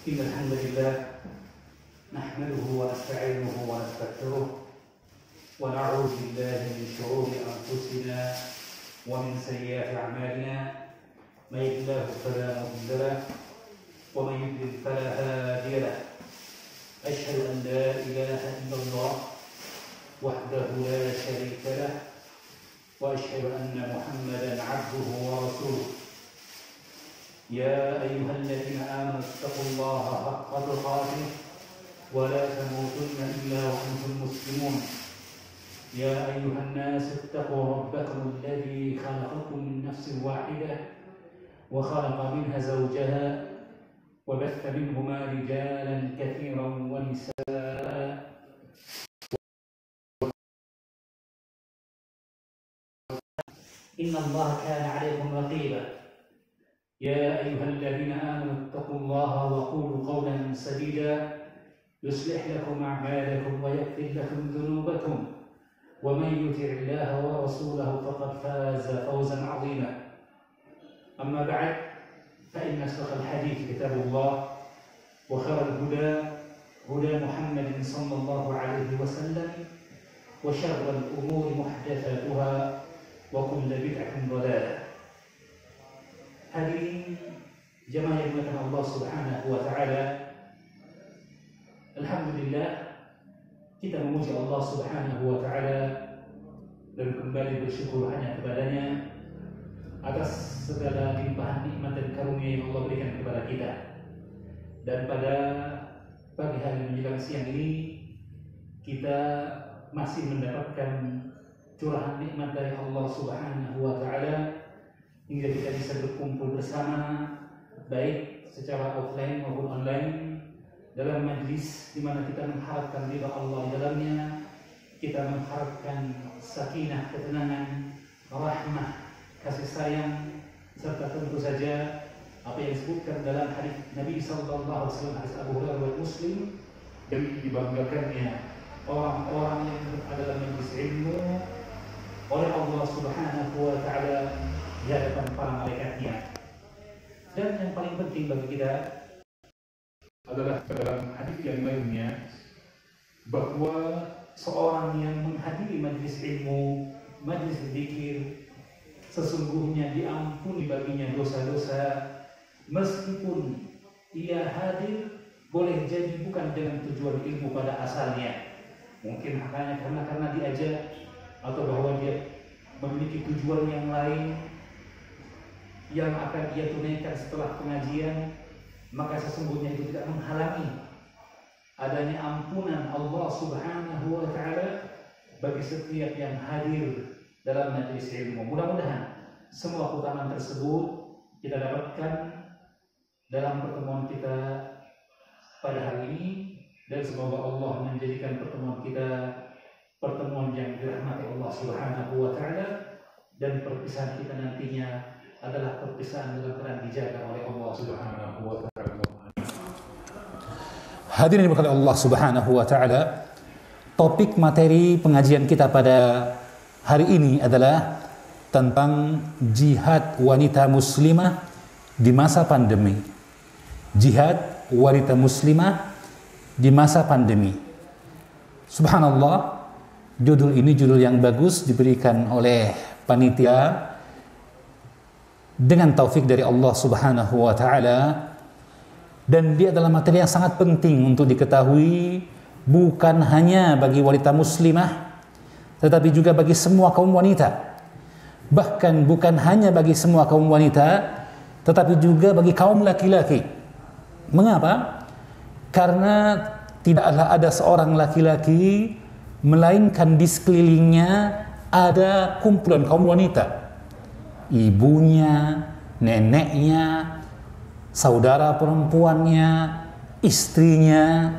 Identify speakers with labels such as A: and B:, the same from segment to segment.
A: إن الحمد لله نحمده ونستعينه ونستغفره ونعوذ بالله من شرور أنفسنا ومن سيئات أعمالنا من يهده الله فلا مضل له ومن يضلل فلا هادي له أشهد أن لا إله إلا الله وحده لا شريك له وأشهد أن محمدا عبده ورسوله يا أيها الذين آمنوا اتقوا الله حق تقاته ولا تموتن إلا وأنتم مسلمون يا أيها الناس اتقوا ربكم الذي خلقكم من نفس واحدة وخلق منها زوجها وبث منهما رجالا كثيرا ونساء إن الله كان عليكم رقيبا يا أيها الذين آمنوا اتقوا الله وقولوا قولا سديدا يصلح لكم أعمالكم ويغفر لكم ذنوبكم ومن يطع الله ورسوله فقد فاز فوزا عظيما أما بعد فإن أصدق الحديث كتاب الله وخير الهدى هدى محمد صلى الله عليه وسلم وشر الأمور محدثاتها وكل بدعة ضلالة. Hadirin jemaah yang dimuliakan Allah Subhanahu wa taala. Alhamdulillah kita memuji Allah Subhanahu wa taala dan kembali bersyukur hanya kepadanya atas segala limpahan nikmat dan karunia yang Allah berikan kepada kita. Dan pada pagi hari menjelang siang ini kita masih mendapatkan curahan nikmat dari Allah Subhanahu wa taala hingga kita bisa berkumpul bersama baik secara offline maupun online dalam majlis di mana kita mengharapkan ridha Allah di dalamnya, kita mengharapkan sakinah, ketenangan, rahmah, kasih sayang, serta tentu saja apa yang disebutkan dalam hadis Nabi sallallahu alaihi wasallam, hadis Abu Hurairah riwayat Muslim, demi dibanggakannya orang-orang yang berada dalam majlis ilmu oleh Allah Subhanahu wa taala di hadapan para malaikatnya. Dan yang paling penting bagi kita adalah dalam hadis yang lainnya bahwa seorang yang menghadiri majlis ilmu, majlis zikir, sesungguhnya diampuni baginya dosa-dosa meskipun ia hadir boleh jadi bukan dengan tujuan ilmu pada asalnya, mungkin hanya karena diajak atau bahwa dia memiliki tujuan yang lain yang akan dia tunaikan setelah pengajian, maka sesungguhnya itu tidak menghalangi adanya ampunan Allah Subhanahu wa taala bagi setiap yang hadir dalam majlis ilmu. Mudah-mudahan semua keutamaan tersebut kita dapatkan dalam pertemuan kita pada hari ini, dan semoga Allah menjadikan pertemuan kita pertemuan yang dirahmati Allah Subhanahu wa taala, dan perpisahan kita nantinya adalah perpisahan dalam keadaan dijaga oleh Allah Subhanahu wa taala. Hadirin dimuliakan Allah Subhanahu wa taala, topik materi pengajian kita pada hari ini adalah tentang jihad wanita muslimah di masa pandemi. Jihad wanita muslimah di masa pandemi. Subhanallah, judul ini judul yang bagus diberikan oleh panitia dengan taufik dari Allah Subhanahu wa taala, dan dia adalah materi yang sangat penting untuk diketahui bukan hanya bagi wanita muslimah tetapi juga bagi semua kaum wanita. Bahkan bukan hanya bagi semua kaum wanita tetapi juga bagi kaum laki-laki. Mengapa? Karena tidaklah ada seorang laki-laki melainkan di sekelilingnya ada kumpulan kaum wanita. Ibunya, neneknya, saudara perempuannya, istrinya,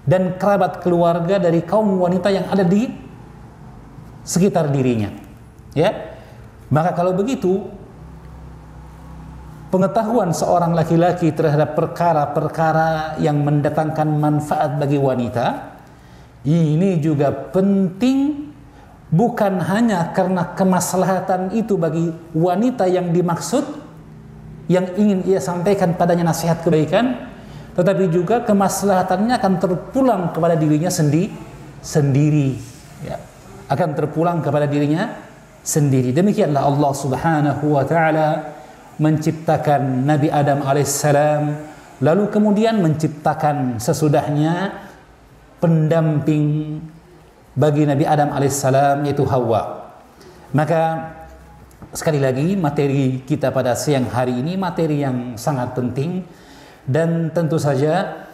A: dan kerabat keluarga dari kaum wanita yang ada di sekitar dirinya. Ya, maka kalau begitu, pengetahuan seorang laki-laki terhadap perkara-perkara yang mendatangkan manfaat bagi wanita ini juga penting. Bukan hanya karena kemaslahatan itu bagi wanita yang dimaksud, yang ingin ia sampaikan padanya nasihat kebaikan, tetapi juga kemaslahatannya akan terpulang kepada dirinya sendiri, ya. Akan terpulang kepada dirinya sendiri. Demikianlah Allah Subhanahu wa taala menciptakan Nabi Adam alaihissalam, lalu kemudian menciptakan sesudahnya pendamping bagi Nabi Adam alaihissalam, yaitu Hawa. Maka sekali lagi, materi kita pada siang hari ini materi yang sangat penting, dan tentu saja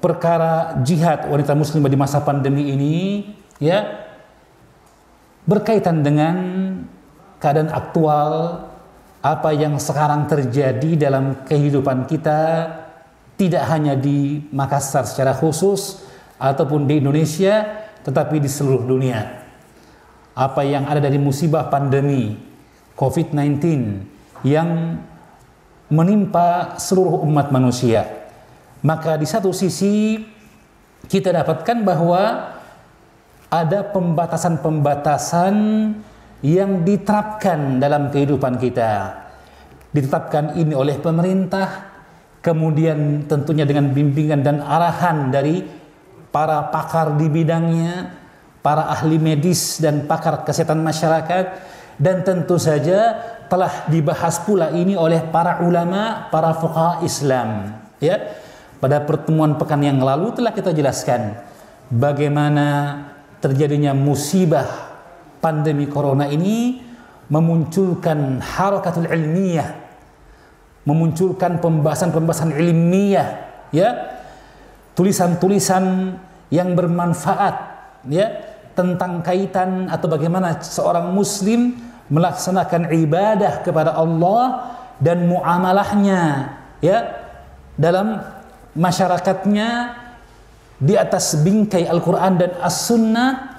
A: perkara jihad wanita muslimah di masa pandemi ini, ya, berkaitan dengan keadaan aktual, apa yang sekarang terjadi dalam kehidupan kita, tidak hanya di Makassar secara khusus ataupun di Indonesia, tetapi di seluruh dunia. Apa yang ada dari musibah pandemi COVID-19 yang menimpa seluruh umat manusia. Maka di satu sisi kita dapatkan bahwa ada pembatasan-pembatasan yang diterapkan dalam kehidupan kita. Ditetapkan ini oleh pemerintah, kemudian tentunya dengan bimbingan dan arahan dari para pakar di bidangnya, para ahli medis dan pakar kesehatan masyarakat, dan tentu saja telah dibahas pula ini oleh para ulama, para fuqaha Islam, ya. Pada pertemuan pekan yang lalu telah kita jelaskan bagaimana terjadinya musibah pandemi corona ini memunculkan harakatul ilmiah, memunculkan pembahasan-pembahasan ilmiah, ya, tulisan-tulisan yang bermanfaat, ya, tentang kaitan atau bagaimana seorang muslim melaksanakan ibadah kepada Allah dan muamalahnya, ya, dalam masyarakatnya di atas bingkai Al-Quran dan As-Sunnah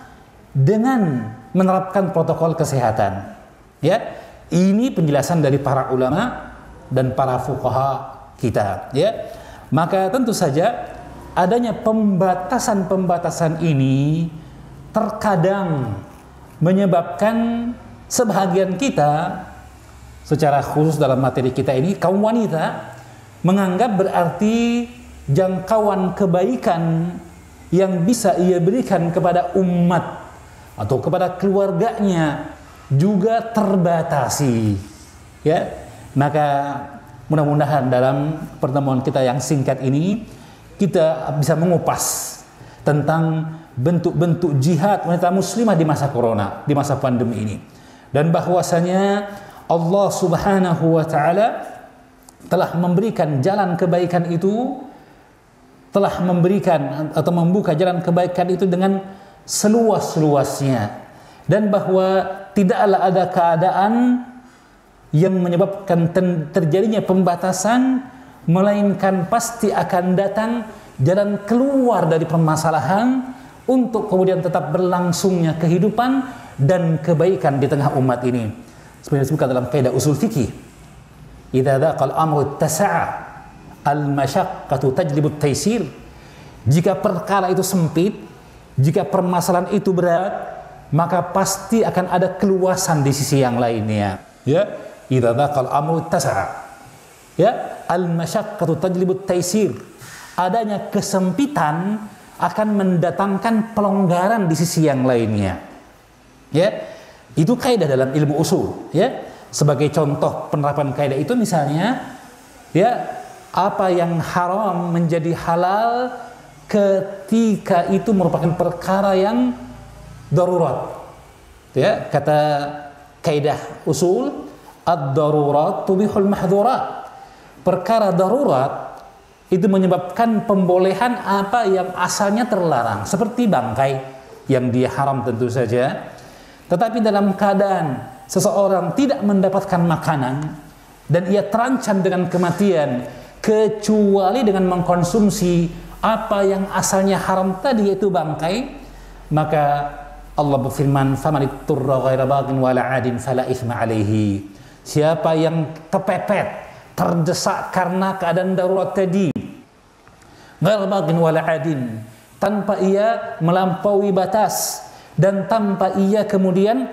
A: dengan menerapkan protokol kesehatan, ya. Ini penjelasan dari para ulama dan para fuqaha kita, ya. Maka tentu saja adanya pembatasan-pembatasan ini terkadang menyebabkan sebahagian kita, secara khusus dalam materi kita ini, kaum wanita, menganggap berarti jangkauan kebaikan yang bisa ia berikan kepada umat atau kepada keluarganya juga terbatasi, ya. Maka mudah-mudahan dalam pertemuan kita yang singkat ini kita bisa mengupas tentang bentuk-bentuk jihad wanita muslimah di masa corona, di masa pandemi ini, dan bahwasanya Allah Subhanahu wa taala telah memberikan jalan kebaikan itu, telah memberikan atau membuka jalan kebaikan itu dengan seluas-luasnya, dan bahwa tidaklah ada keadaan yang menyebabkan terjadinya pembatasan, melainkan pasti akan datang jalan keluar dari permasalahan untuk kemudian tetap berlangsungnya kehidupan dan kebaikan di tengah umat ini. Seperti disebutkan dalam kaidah usul fikih, idza dzaqal amru tasa'a al-masyaqqatu tajlibu at-taysir. Jika perkara itu sempit, jika permasalahan itu berat, maka pasti akan ada keluasan di sisi yang lainnya, ya. Idza dzaqal amru tasa'a, ya, al-masyaqqatu tajlibu at-taysir. Adanya kesempitan akan mendatangkan pelonggaran di sisi yang lainnya, ya. Itu kaidah dalam ilmu usul, ya. Sebagai contoh penerapan kaidah itu misalnya, ya, apa yang haram menjadi halal ketika itu merupakan perkara yang darurat, ya. Kata kaidah usul, ad-darurat tubihul mahdhurat. Perkara darurat itu menyebabkan pembolehan apa yang asalnya terlarang, seperti bangkai yang dia haram tentu saja. Tetapi dalam keadaan seseorang tidak mendapatkan makanan dan ia terancam dengan kematian kecuali dengan mengkonsumsi apa yang asalnya haram tadi, yaitu bangkai, maka Allah berfirman, famanitturra ghaira baghin wala 'adin fala itsma 'alaihi. Siapa yang kepepet, terdesak karena keadaan darurat tadi, ghaira baghin wala 'adin, tanpa ia melampaui batas dan tanpa ia kemudian,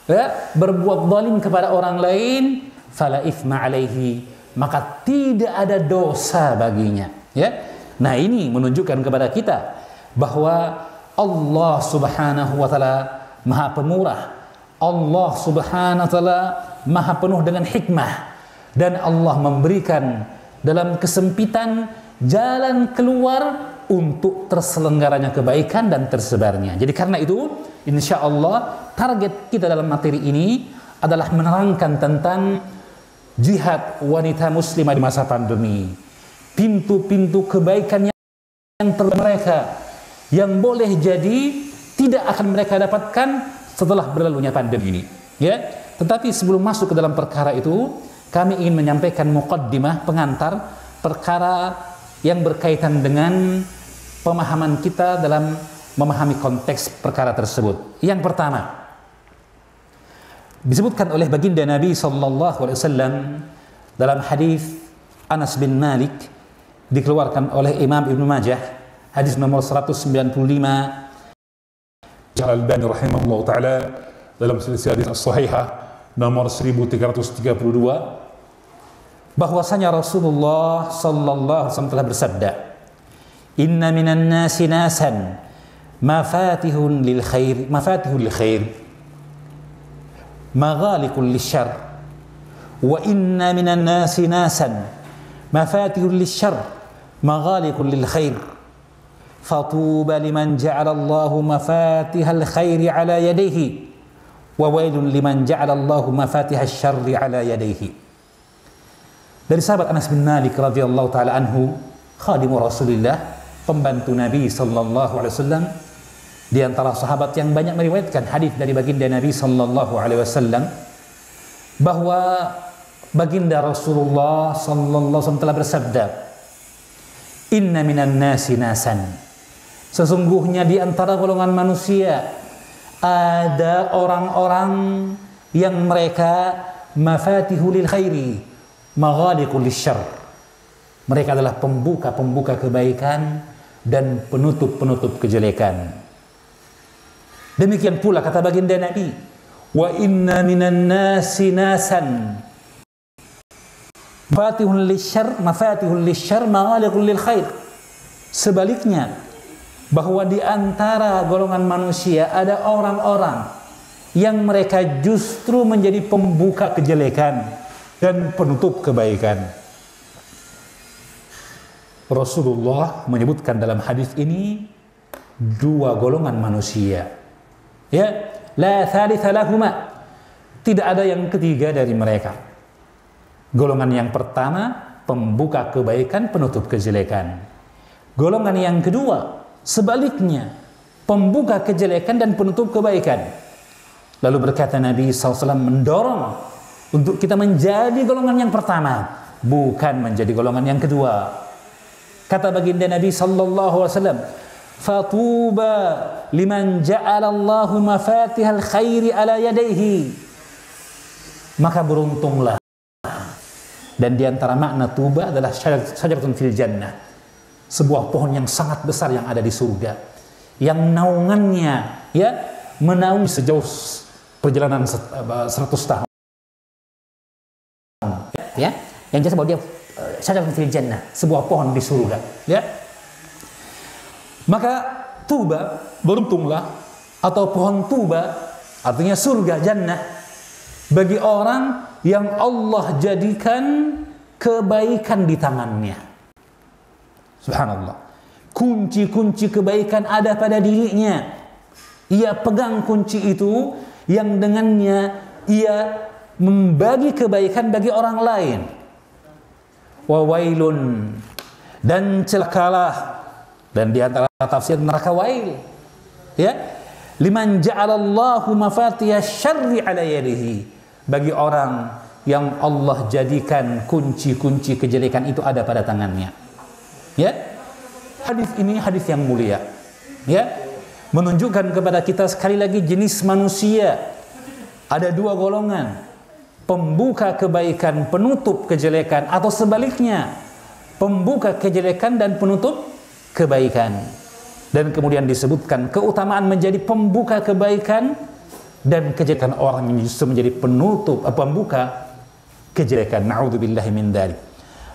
A: ya, berbuat zalim kepada orang lain, fala itsma 'alaihi, maka tidak ada dosa baginya. Ya. Nah, ini menunjukkan kepada kita bahwa Allah Subhanahu wa taala Maha Pemurah. Allah Subhanahu wa taala Maha penuh dengan hikmah, dan Allah memberikan dalam kesempitan jalan keluar untuk terselenggaranya kebaikan dan tersebarnya. Jadi karena itu, insya Allah target kita dalam materi ini adalah menerangkan tentang jihad wanita muslimah di masa pandemi. Pintu-pintu kebaikan yang mereka yang boleh jadi tidak akan mereka dapatkan setelah berlalunya pandemi ini. Ya, tetapi sebelum masuk ke dalam perkara itu, kami ingin menyampaikan muqaddimah, pengantar perkara yang berkaitan dengan pemahaman kita dalam memahami konteks perkara tersebut. Yang pertama, disebutkan oleh baginda Nabi sallallahu alaihi wasallam dalam hadis Anas bin Malik, dikeluarkan oleh Imam Ibnu Majah, hadis nomor 195. Al-Albani rahimahullah taala dalam silsilah hadis as-sahihah nomor 1332, bahwasanya Rasulullah sallallahu alaihi wasallam telah bersabda, "Inna minan nasi nasan mafatihul lil khair maghaliqul lisyarr, wa inna minan nasi nasan mafatihul lisyarr maghaliqul lil khair, fatuba liman ja'ala Allahu mafatihal khairi ala yadayhi, wa wailun liman ja'ala Allahu mafatihasy syarri ala yadayhi." Dari sahabat Anas bin Malik radhiyallahu taala anhu, khadimu Rasulillah, pembantu Nabi sallallahu alaihi wasallam, di antara sahabat yang banyak meriwayatkan hadis dari baginda Nabi sallallahu alaihi wasallam, bahwa baginda Rasulullah sallallahu alaihi wasallam telah bersabda, "Inna minan nasi nasan." Sesungguhnya di antara golongan manusia ada orang-orang yang mereka mafatihul lil khairi maghaliqul lisyarr. Mereka adalah pembuka-pembuka kebaikan dan penutup-penutup kejelekan. Demikian pula kata baginda Nabi, "Wa inna minan nasi nasan mafatihul lisyarr maghaliqul lil khair." Sebaliknya, bahwa di antara golongan manusia ada orang-orang yang mereka justru menjadi pembuka kejelekan dan penutup kebaikan. Rasulullah menyebutkan dalam hadis ini dua golongan manusia. Ya, la thalitha lahuma. Tidak ada yang ketiga dari mereka. Golongan yang pertama, pembuka kebaikan, penutup kejelekan. Golongan yang kedua, sebaliknya, pembuka kejelekan dan penutup kebaikan. Lalu berkata Nabi SAW mendorong untuk kita menjadi golongan yang pertama, bukan menjadi golongan yang kedua. Kata baginda Nabi SAW, "Fatuba liman ja'ala Allahu mafatihal khairi ala yadayhi." Maka beruntunglah. Dan di antara makna tuba adalah syajaratun fil jannah, sebuah pohon yang sangat besar yang ada di surga, yang naungannya ya menaungi sejauh perjalanan 100 tahun. Ya, yang jelas bahwa dia syajaratun fil jannah, sebuah pohon di surga, ya. Maka tuba, beruntunglah, atau pohon tuba artinya surga, jannah, bagi orang yang Allah jadikan kebaikan di tangannya. Subhanallah. Kunci-kunci kebaikan ada pada dirinya. Ia pegang kunci itu yang dengannya ia membagi kebaikan bagi orang lain. Wa wailun, dan celakalah, dan di antara tafsir neraka wail, ya, liman ja'alallahu mafatihasy syarri ala yadihi, bagi orang yang Allah jadikan kunci-kunci kejelekan itu ada pada tangannya. Ya, hadis ini hadis yang mulia, ya, menunjukkan kepada kita sekali lagi jenis manusia ada dua golongan, pembuka kebaikan, penutup kejelekan, atau sebaliknya, pembuka kejelekan dan penutup kebaikan. Dan kemudian disebutkan keutamaan menjadi pembuka kebaikan dan kejelekan orang yang justru menjadi penutup, pembuka kejelekan. Na'udzubillahi min dzalik.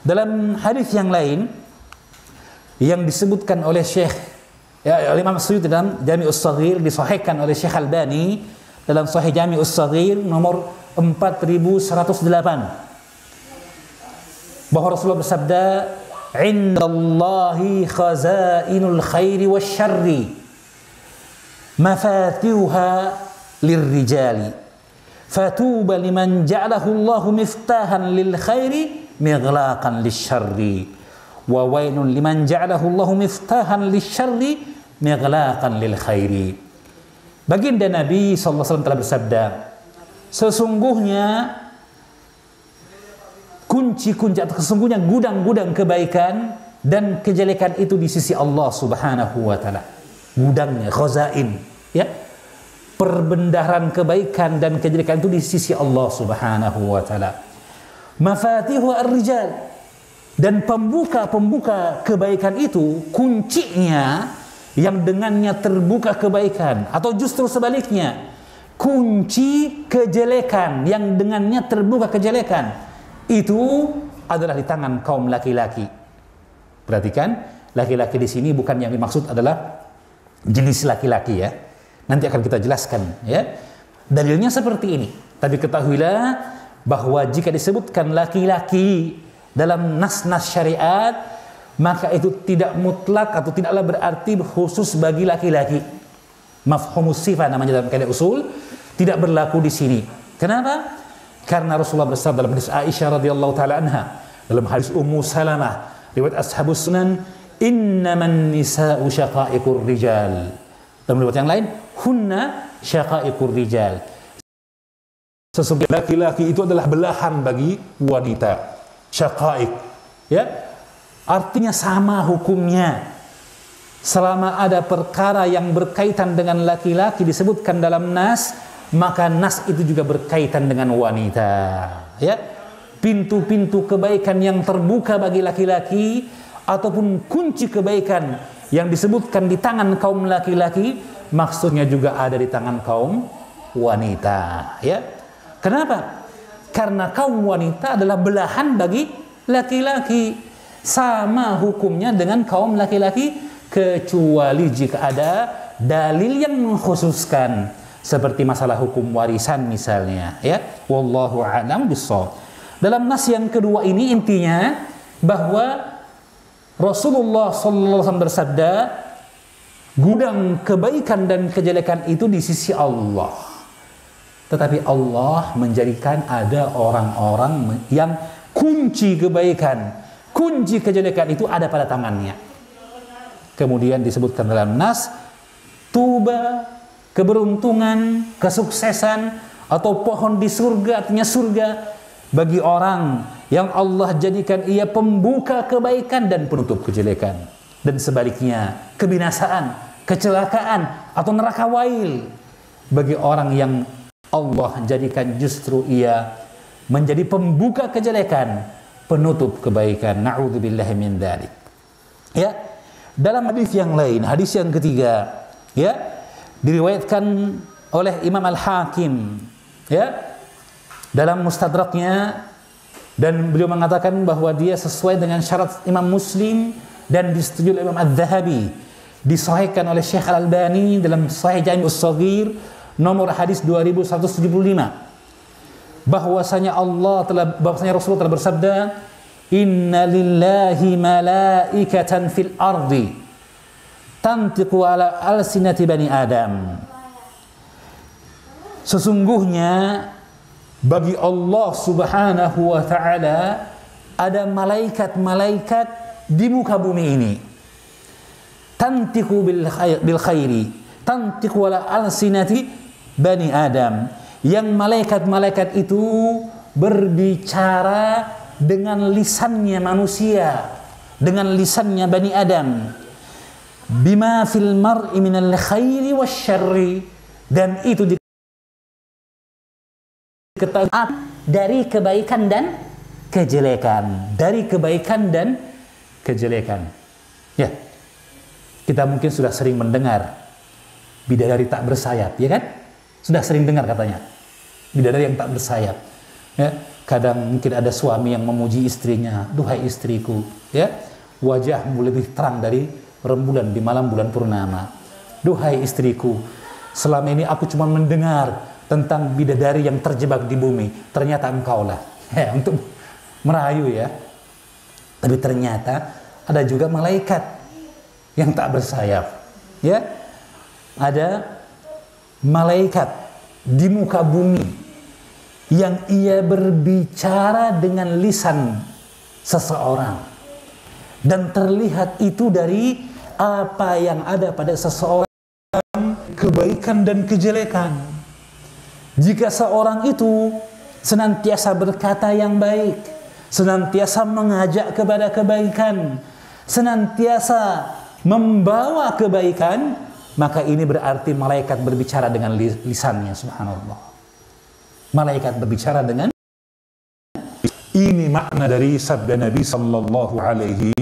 A: Dalam hadis yang lain
B: yang disebutkan oleh Syekh Imam Suyuti dalam Jami'us Shaghir, disahihkan oleh Syekh Albani dalam Sahih Jami'us Shaghir nomor 4108, bahwa Rasulullah bersabda, "Indallahi khazainul khairi wasyarri, mafatihuha lirrijali, fatuba liman ja'alahu Allahu miftahan lil khairi mighlaqan lisyarri, wa wailun liman ja'alahu Allahu miftahan lisyarri mighlaqan lil khairi." Baginda Nabi SAW telah bersabda, sesungguhnya kunci-kunci atau sesungguhnya gudang-gudang kebaikan dan kejelekan itu di sisi Allah Subhanahu wa taala. Gudangnya khazain, ya. Perbendaharaan kebaikan dan kejelekan itu di sisi Allah Subhanahu wa taala. Mafatihu ar-rijal, dan pembuka-pembuka kebaikan itu, kuncinya yang dengannya terbuka kebaikan, atau justru sebaliknya, kunci kejelekan yang dengannya terbuka kejelekan, itu adalah di tangan kaum laki-laki. Perhatikan, laki-laki di sini bukan yang dimaksud adalah jenis laki-laki, ya. Nanti akan kita jelaskan, ya. Dalilnya seperti ini. Tapi ketahuilah bahwa jika disebutkan laki-laki dalam nas-nas syariat, maka itu tidak mutlak atau tidaklah berarti khusus bagi laki-laki. Mafhumus sifah namanya dalam kaidah usul, tidak berlaku di sini. Kenapa? Karena Rasulullah bersabda dalam hadis Aisyah radhiyallahu taala anha, dalam hadis Ummu Salamah riwayat Ashabus Sunan, "Innaman nisa'u syaqaiqur rijal." Dalam riwayat yang lain, "Hunna syaqaiqur rijal." Sesungguhnya laki-laki itu adalah belahan bagi wanita. Syaqaiq, ya. Artinya sama hukumnya. Selama ada perkara yang berkaitan dengan laki-laki disebutkan dalam nas, maka nas itu juga berkaitan dengan wanita, ya. Pintu-pintu kebaikan yang terbuka bagi laki-laki ataupun kunci kebaikan yang disebutkan di tangan kaum laki-laki, maksudnya juga ada di tangan kaum wanita, ya. Kenapa? Karena kaum wanita adalah belahan bagi laki-laki. Sama hukumnya dengan kaum laki-laki, kecuali jika ada dalil yang mengkhususkan, seperti masalah hukum warisan misalnya, ya. Wallahu a'lam bissawab. Dalam nas yang kedua ini intinya bahwa Rasulullah SAW bersabda, gudang kebaikan dan kejelekan itu di sisi Allah. Tetapi Allah menjadikan ada orang-orang yang kunci kebaikan, kunci kejelekan itu ada pada tangannya. Kemudian disebutkan dalam nas, tuba, keberuntungan, kesuksesan, atau pohon di surga, artinya surga, bagi orang yang Allah jadikan ia pembuka kebaikan dan penutup kejelekan. Dan sebaliknya, kebinasaan, kecelakaan, atau neraka wail bagi orang yang Allah jadikan justru ia menjadi pembuka kejelekan, penutup kebaikan. Na'udzubillahi min dzalik. Ya, dalam hadis yang lain, hadis yang ketiga, ya, diriwayatkan oleh Imam Al-Hakim, ya, dalam Mustadraknya, dan beliau mengatakan bahwa dia sesuai dengan syarat Imam Muslim dan disetujui oleh Imam Adz-Dzahabi, disahihkan oleh Syekh Al-Albani dalam Sahih Jami'us Shaghir nomor hadis 2175, bahwasanya Rasulullah telah bersabda, "Inna lillahi malaikatan fil ardi tantiqu ala alsinati bani Adam." Sesungguhnya bagi Allah Subhanahu wa taala ada malaikat-malaikat di muka bumi ini. Tantiqu bil khairi, tantiqu ala alsinati bani Adam. Yang malaikat-malaikat itu berbicara dengan lisannya manusia, dengan lisannya Bani Adam. Bima fil mar'i minal khairi wasyarri, dan itu diketahui dari kebaikan dan kejelekan, dari kebaikan dan kejelekan. Ya, kita mungkin sudah sering mendengar bidadari tak bersayap, ya kan? Sudah sering dengar katanya, bidadari yang tak bersayap. Ya, kadang mungkin ada suami yang memuji istrinya, "Duhai istriku, ya, wajahmu lebih terang dari rembulan di malam bulan purnama. Duhai istriku, selama ini aku cuma mendengar tentang bidadari yang terjebak di bumi, ternyata engkaulah. Untuk merayu ya. Tapi ternyata ada juga malaikat yang tak bersayap. Ya, ada malaikat di muka bumi yang ia berbicara dengan lisan seseorang, dan terlihat itu dari apa yang ada pada seseorang, kebaikan dan kejelekan. Jika seorang itu senantiasa berkata yang baik, senantiasa mengajak kepada kebaikan, senantiasa membawa kebaikan, maka ini berarti malaikat berbicara dengan lisannya. Subhanallah, malaikat berbicara dengan. Ini makna dari sabda Nabi sallallahu alaihi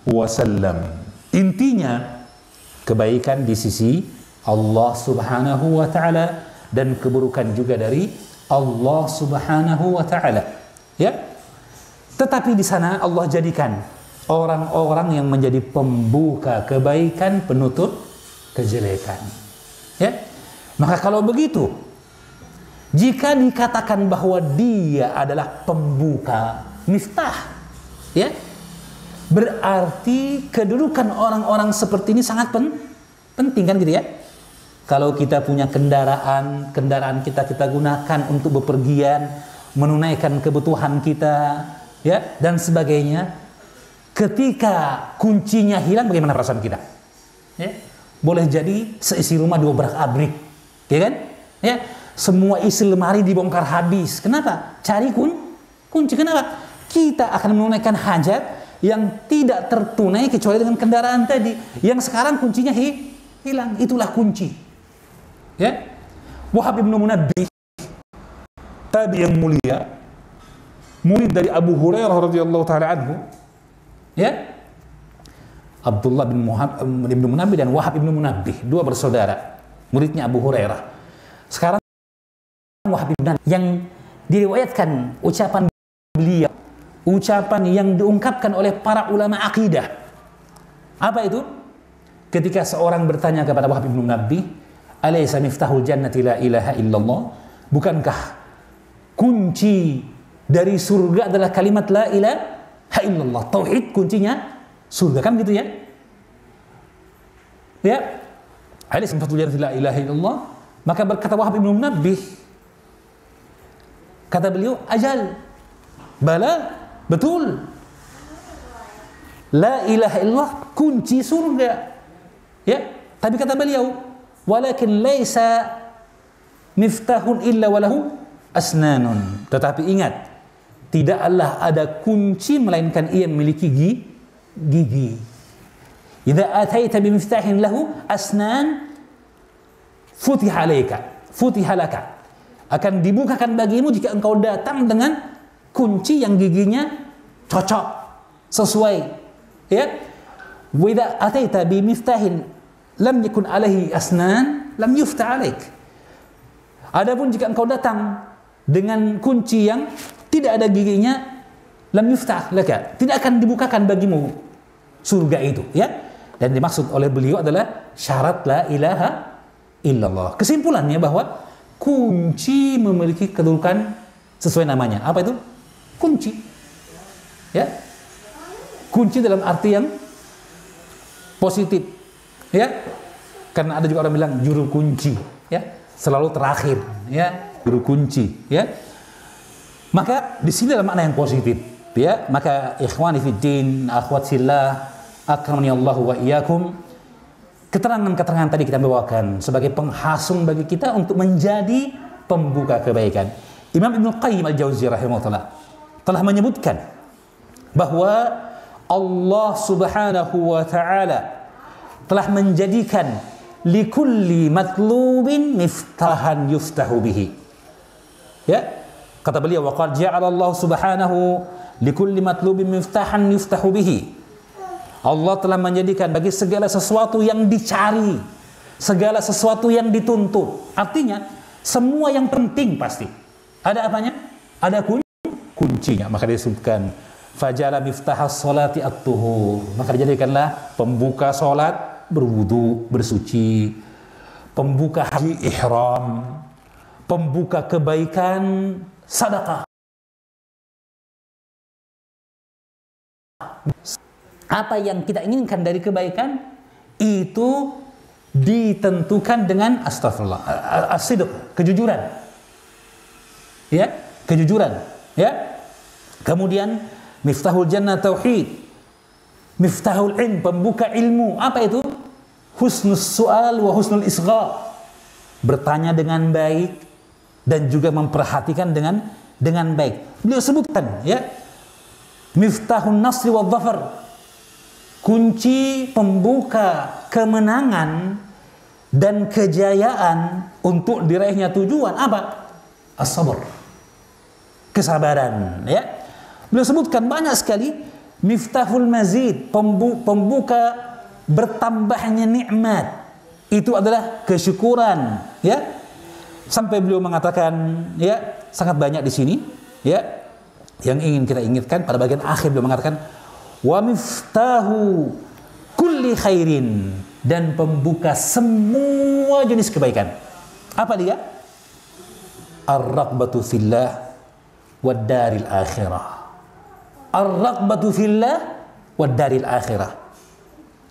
B: wasallam. Intinya, kebaikan di sisi Allah subhanahu wa ta'ala dan keburukan juga dari Allah subhanahu wa ta'ala. Ya. Tetapi di sana Allah jadikan orang-orang yang menjadi pembuka kebaikan, penutup kejelekan. Ya. Maka kalau begitu, jika dikatakan bahwa dia adalah pembuka, miftah, ya, berarti kedudukan orang-orang seperti ini sangat penting kan gitu ya. Kalau kita punya kendaraan kita gunakan untuk bepergian, menunaikan kebutuhan kita, ya, dan sebagainya. Ketika kuncinya hilang, bagaimana perasaan kita? Ya, boleh jadi seisi rumah diobrak-abrik, ya kan? Ya, semua isi lemari dibongkar habis. Kenapa? Cari kunci. Kenapa? Kita akan menunaikan hajat yang tidak tertunai kecuali dengan kendaraan tadi, yang sekarang kuncinya hilang. Itulah kunci. Ya, Wahab bin Munabbih, tabi yang mulia, murid dari Abu Hurairah radhiyallahu taala anhu. Ya, Abdullah bin Munabbih dan Wahab bin Munabbih, dua bersaudara, muridnya Abu Hurairah. Sekarang Wahab bin Munabbih yang diriwayatkan ucapan beliau, ucapan yang diungkapkan oleh para ulama akidah. Apa itu? Ketika seorang bertanya kepada Wahab bin Munabbih, "Alaysa miftahul jannati la ilaha illallah?" Bukankah kunci dari surga adalah kalimat la ilaha illallah? Tauhid kuncinya surga, kan gitu ya? Ya. Alaysa miftahul jannati la ilaha illallah? Maka berkata Wahab bin Munabbih, kata beliau, "Ajal, bala, betul. La ilaha illallah kunci surga." Ya, tapi kata beliau, "Walakin laisa miftahun illa walahu asnanun." Tetapi ingat, tidaklah ada kunci melainkan ia memiliki gigi. Idza ataita bimiftahin lahu asnan futiha laka. Akan dibukakan bagimu jika engkau datang dengan kunci yang giginya cocok, sesuai. Ya. Wa idza ataita bimiftahin lam yakun alaihi asnan lam yuftah alaik. Adapun jika engkau datang dengan kunci yang tidak ada giginya, lam yuftah laka, tidak akan dibukakan bagimu surga itu, ya. Dan dimaksud oleh beliau adalah syarat la ilaha illallah. Kesimpulannya bahwa kunci memiliki kedudukan sesuai namanya. Apa itu? Kunci. Ya. Kunci dalam arti yang positif. Ya. Karena ada juga orang bilang juru kunci, ya. Selalu terakhir, ya. Juru kunci, ya. Maka di sini dalam makna yang positif, ya. Maka ikhwani fid din, akhwat fillah, akramani Allah wa iyyakum, keterangan-keterangan tadi kita bawakan sebagai penghasung bagi kita untuk menjadi pembuka kebaikan. Imam Ibnu Qayyim Al-Jauziyah rahimahullah telah menyebutkan bahwa Allah Subhanahu wa taala telah menjadikan likulli matlubin miftahan yuftahu bihi. Ya, kata beliau, wa qad ja'ala Allah Subhanahu likulli matlubin miftahan yuftahu bihi. Allah telah menjadikan bagi segala sesuatu yang dicari, segala sesuatu yang dituntut. Artinya, semua yang penting pasti ada apanya? Ada kuncinya. Maka disebutkan Fajala miftahas sholati at-tuhur. Maka dijadikanlah pembuka solat berwudu, bersuci. Pembuka haji ihram. Pembuka kebaikan sedekah. Apa yang kita inginkan dari kebaikan itu ditentukan dengan astagfirullah, as-sidq, kejujuran. Ya, kejujuran, ya. Kemudian miftahul jannah tauhid. Miftahul ilm, pembuka ilmu. Apa itu? Husnus su'al wa husnul isgha. Bertanya dengan baik dan juga memperhatikan dengan baik. Beliau sebutkan, ya. Miftahun nasri wa dhafar. Kunci pembuka kemenangan dan kejayaan untuk diraihnya tujuan apa? As-sabr. Kesabaran, ya. Beliau sebutkan banyak sekali. Miftahul mazid, pembuka bertambahnya nikmat. Itu adalah kesyukuran, ya. Sampai beliau mengatakan, ya, sangat banyak di sini, ya, yang ingin kita ingatkan. Pada bagian akhir beliau mengatakan, wa miftahu kulli khairin, dan pembuka semua jenis kebaikan. Apa dia? Ar-raqbatu fillah wad daril akhirah. Ar-raqbatu fillah wad daril akhirah.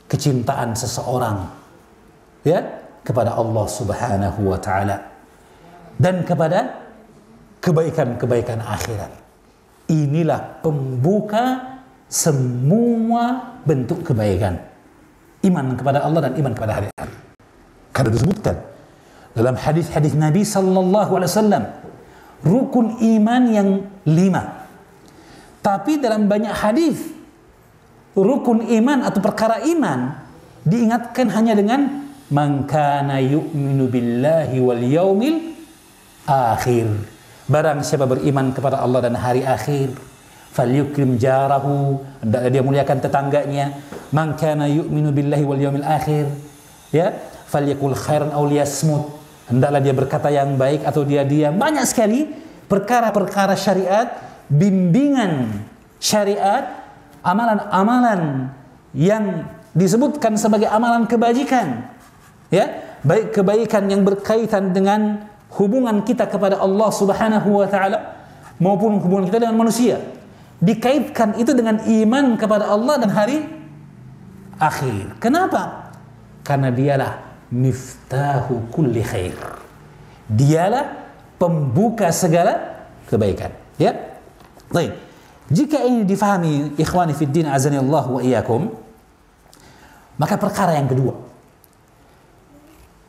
B: Kecintaan seseorang, ya, kepada Allah Subhanahu wa taala dan kepada kebaikan-kebaikan akhirat. Inilah pembuka semua bentuk kebaikan. Iman kepada Allah dan iman kepada hari akhir. Karena disebutkan dalam hadis-hadis Nabi sallallahu alaihi wasallam rukun iman yang 5. Tapi dalam banyak hadis rukun iman atau perkara iman diingatkan hanya dengan man kana yu'minu billahi wal yaumil akhir. Barang siapa beriman kepada Allah dan hari akhir, falyukrim jarahu, hendaklah dia muliakan tetangganya. Man kana yu'minu billahi wal yaumil akhir, ya, falyakul khairan aw liyasmut, hendaklah dia berkata yang baik atau dia diam. Banyak sekali perkara-perkara syariat, bimbingan syariat, amalan-amalan yang disebutkan sebagai amalan kebajikan, ya, baik kebaikan yang berkaitan dengan hubungan kita kepada Allah Subhanahu wa taala maupun hubungan kita dengan manusia. Dikaitkan itu dengan iman kepada Allah dan hari akhir. Kenapa? Karena dialah miftahu kulli khair. Dialah pembuka segala kebaikan, ya. Baik. Jika ini difahami ikhwani fid din azani Allah wa iyyakum, maka perkara yang kedua.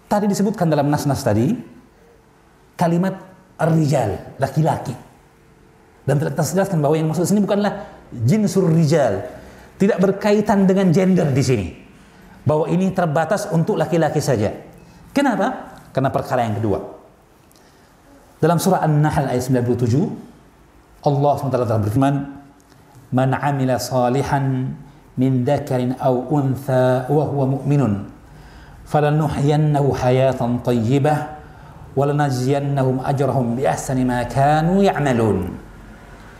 B: Tadi disebutkan dalam nas-nas tadi kalimat ar-rijal, laki-laki. Dan telah dijelaskan bahwa yang maksud sini bukanlah jinsur rijal, tidak berkaitan dengan gender di sini. Bahwa ini terbatas untuk laki-laki saja. Kenapa? Karena perkara yang kedua. Dalam surah An-Nahl ayat 97, Allah SWT telah berfirman, "Man 'amila salihan min dzakarin aw untha wa huwa mu'minun, falanuhyiyannahu hayatan thayyibah wa lanajziyannahum ajrahum bi ahsani ma kanu ya'malun."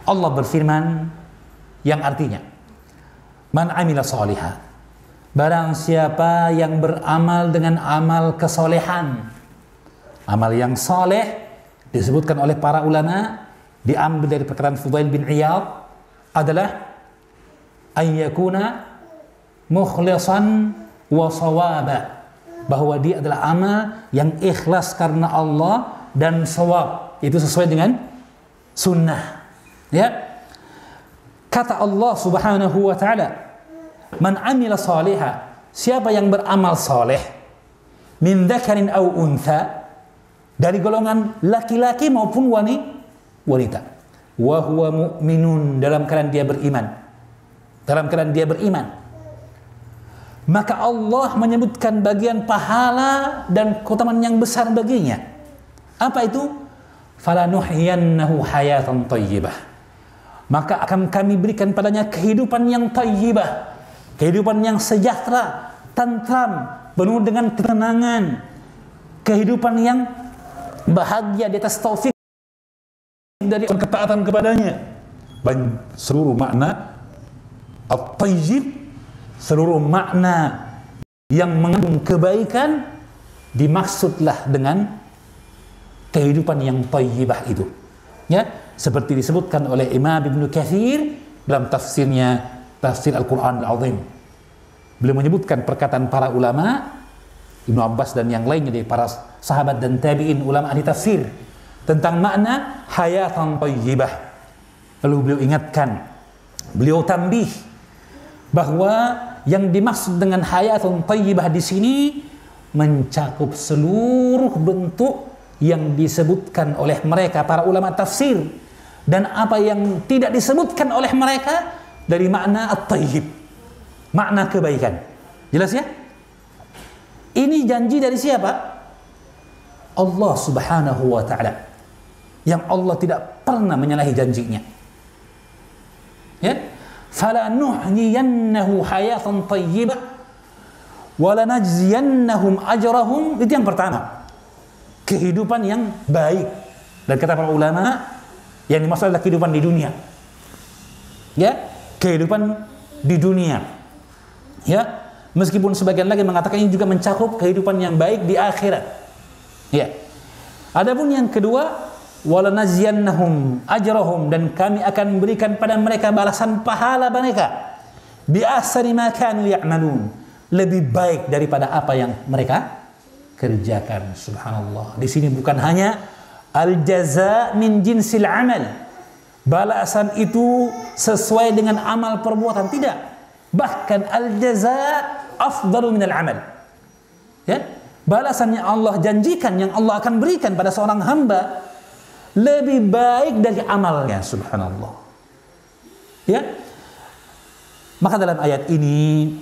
B: Allah berfirman yang artinya, man 'amila salihan, barang siapa yang beramal dengan amal kesolehan. Amal yang soleh disebutkan oleh para ulama, diambil dari perkataan Fudail bin Iyad, adalah ayyakuna mukhlisan wa sawaba, bahwa dia adalah amal yang ikhlas karena Allah dan sawab, itu sesuai dengan sunnah, ya. Kata Allah Subhanahu wa taala, man amila salihah, siapa yang beramal saleh, min dzakarin aw untha, dari golongan laki-laki maupun wanita, wa huwa mu'minun, dalam keadaan dia beriman, maka Allah menyebutkan bagian pahala dan keutamaan yang besar baginya. Apa itu? Falanuhyiyannahu hayatan thayyibah, maka akan kami berikan padanya kehidupan yang thayyibah, kehidupan yang sejahtera, tentram, penuh dengan ketenangan, kehidupan yang bahagia di atas taufik dari ketaatan kepadanya. seluruh makna at-tayyib, seluruh makna yang mengandung kebaikan dimaksudlah dengan kehidupan yang thayyibah itu. Ya, seperti disebutkan oleh Imam Ibnu Katsir dalam tafsirnya, tafsir Al-Qur'an Al-Azim. Beliau menyebutkan perkataan para ulama, Ibnu Abbas dan yang lainnya dari para sahabat dan tabi'in ulama ahli tafsir tentang makna hayatan thayyibah. Lalu beliau ingatkan, beliau tambih bahwa yang dimaksud dengan hayatun thayyibah di sini mencakup seluruh bentuk yang disebutkan oleh mereka para ulama tafsir dan apa yang tidak disebutkan oleh mereka dari makna at-thayyib, makna kebaikan. Jelas ya? Ini janji dari siapa? Allah Subhanahu wa ta'ala, yang Allah tidak pernah menyalahi janjinya. Ya? Fala nuhyiyannahu hayatan thayyibah wa lanajziyannahum ajrahum. Itu yang pertama, kehidupan yang baik. Dan kata para ulama, yang dimaksud adalah kehidupan di dunia. Ya, kehidupan di dunia. Ya, meskipun sebagian lagi mengatakan ini juga mencakup kehidupan yang baik di akhirat. Ya. Adapun yang kedua, walanaziyannahum ajrahum, dan kami akan memberikan pada mereka balasan pahala mereka bi ahsani ma kanu ya'malun, lebih baik daripada apa yang mereka kerjakan. Subhanallah. Di sini bukan hanya al-jaza min jinsil amal, balasan itu sesuai dengan amal perbuatan, tidak. Bahkan al-jaza afdalu minal amal. Ya, balasan yang Allah janjikan, yang Allah akan berikan pada seorang hamba lebih baik dari amalnya. Subhanallah. Ya, maka dalam ayat ini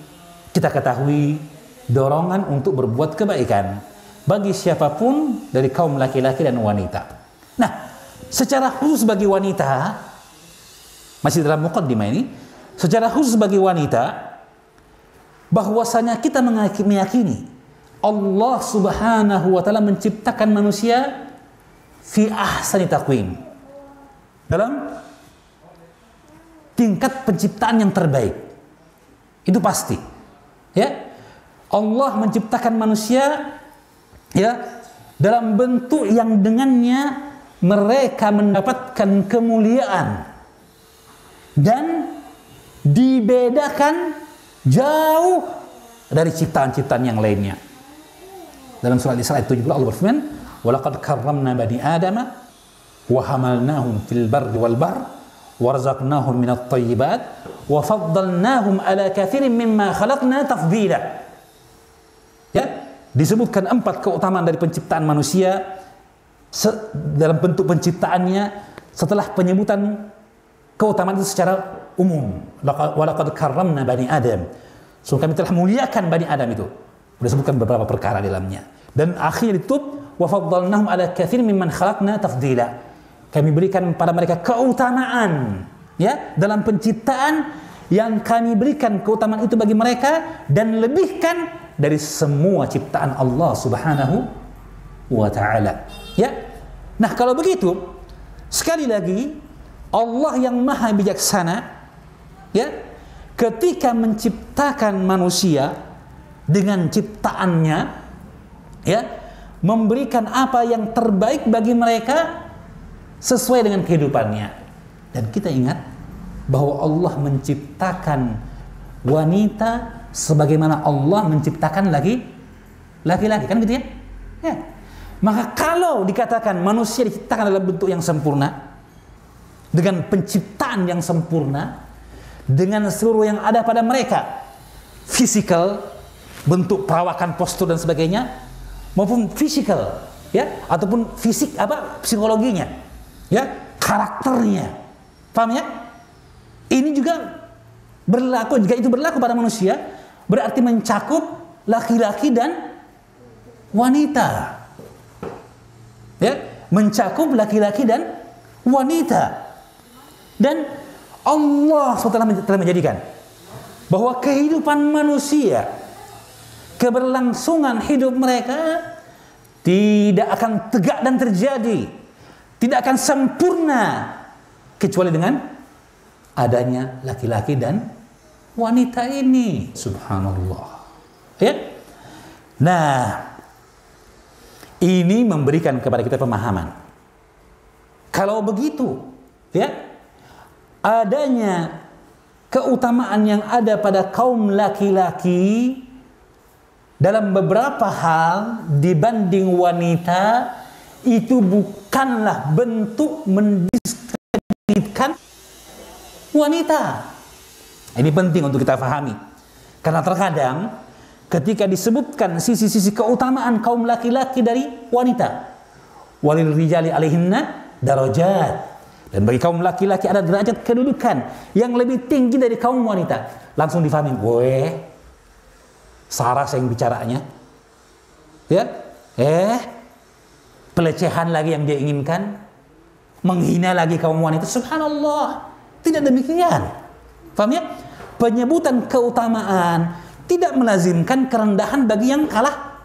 B: kita ketahui dorongan untuk berbuat kebaikan bagi siapapun dari kaum laki-laki dan wanita. Nah, secara khusus bagi wanita, masih dalam muqaddimah ini, secara khusus bagi wanita, bahwasanya kita meyakini Allah Subhanahu wa ta'ala menciptakan manusia fi ahsani taqwim, dalam tingkat penciptaan yang terbaik. Itu pasti. Ya, Allah menciptakan manusia ya dalam bentuk yang dengannya mereka mendapatkan kemuliaan dan dibedakan jauh dari ciptaan-ciptaan yang lainnya. Dalam surah Al-Isra ayat 70 Allah berfirman, "Walaqad karramna bani Adama wa hamalnahum fil barri wal bahr wa razaqnahum minat thayyibat wa faddalnahum ala katsirin mimma khalaqna tafdila." Ya, disebutkan 4 keutamaan dari penciptaan manusia dalam bentuk penciptaannya setelah penyebutan keutamaan itu secara umum. Walaqad karramna bani Adam. So kami telah muliakan bani Adam itu. Disebutkan beberapa perkara di dalamnya. Dan akhir itu wa faddalnahum ala katsirin mimman khalaqna tafdila. Kami berikan pada mereka keutamaan ya dalam penciptaan yang kami berikan keutamaan itu bagi mereka dan lebihkan dari semua ciptaan Allah Subhanahu wa ta'ala. Ya. Nah, kalau begitu, sekali lagi Allah yang maha bijaksana ya, ketika menciptakan manusia dengan ciptaannya ya, memberikan apa yang terbaik bagi mereka sesuai dengan kehidupannya. Dan kita ingat bahwa Allah menciptakan wanita sebagaimana Allah menciptakan laki-laki, kan gitu ya? Ya. Maka kalau dikatakan manusia diciptakan dalam bentuk yang sempurna, dengan penciptaan yang sempurna, dengan seluruh yang ada pada mereka, fisikal, bentuk perawakan, postur dan sebagainya, maupun fisikal, ya, ataupun fisik psikologinya, ya, karakternya, paham ya? Ini juga berlaku, jika itu berlaku pada manusia, berarti mencakup laki-laki dan wanita. Ya, mencakup laki-laki dan wanita. Dan Allah SWT telah menjadikan bahwa kehidupan manusia, keberlangsungan hidup mereka tidak akan tegak dan terjadi, tidak akan sempurna kecuali dengan adanya laki-laki dan wanita ini. Subhanallah. Ya. Nah, ini memberikan kepada kita pemahaman. Kalau begitu, ya, adanya keutamaan yang ada pada kaum laki-laki dalam beberapa hal dibanding wanita, itu bukanlah bentuk mendiskreditkan wanita. Ini penting untuk kita pahami. Karena terkadang ketika disebutkan sisi-sisi keutamaan kaum laki-laki dari wanita, walil rijali alaihinna darajat, dan bagi kaum laki-laki ada derajat kedudukan yang lebih tinggi dari kaum wanita, langsung difahami, weh, Sarah yang bicaranya, ya, pelecehan lagi yang dia inginkan, menghina lagi kaum wanita. Subhanallah, tidak demikian. Paham ya? Penyebutan keutamaan tidak melazimkan kerendahan bagi yang kalah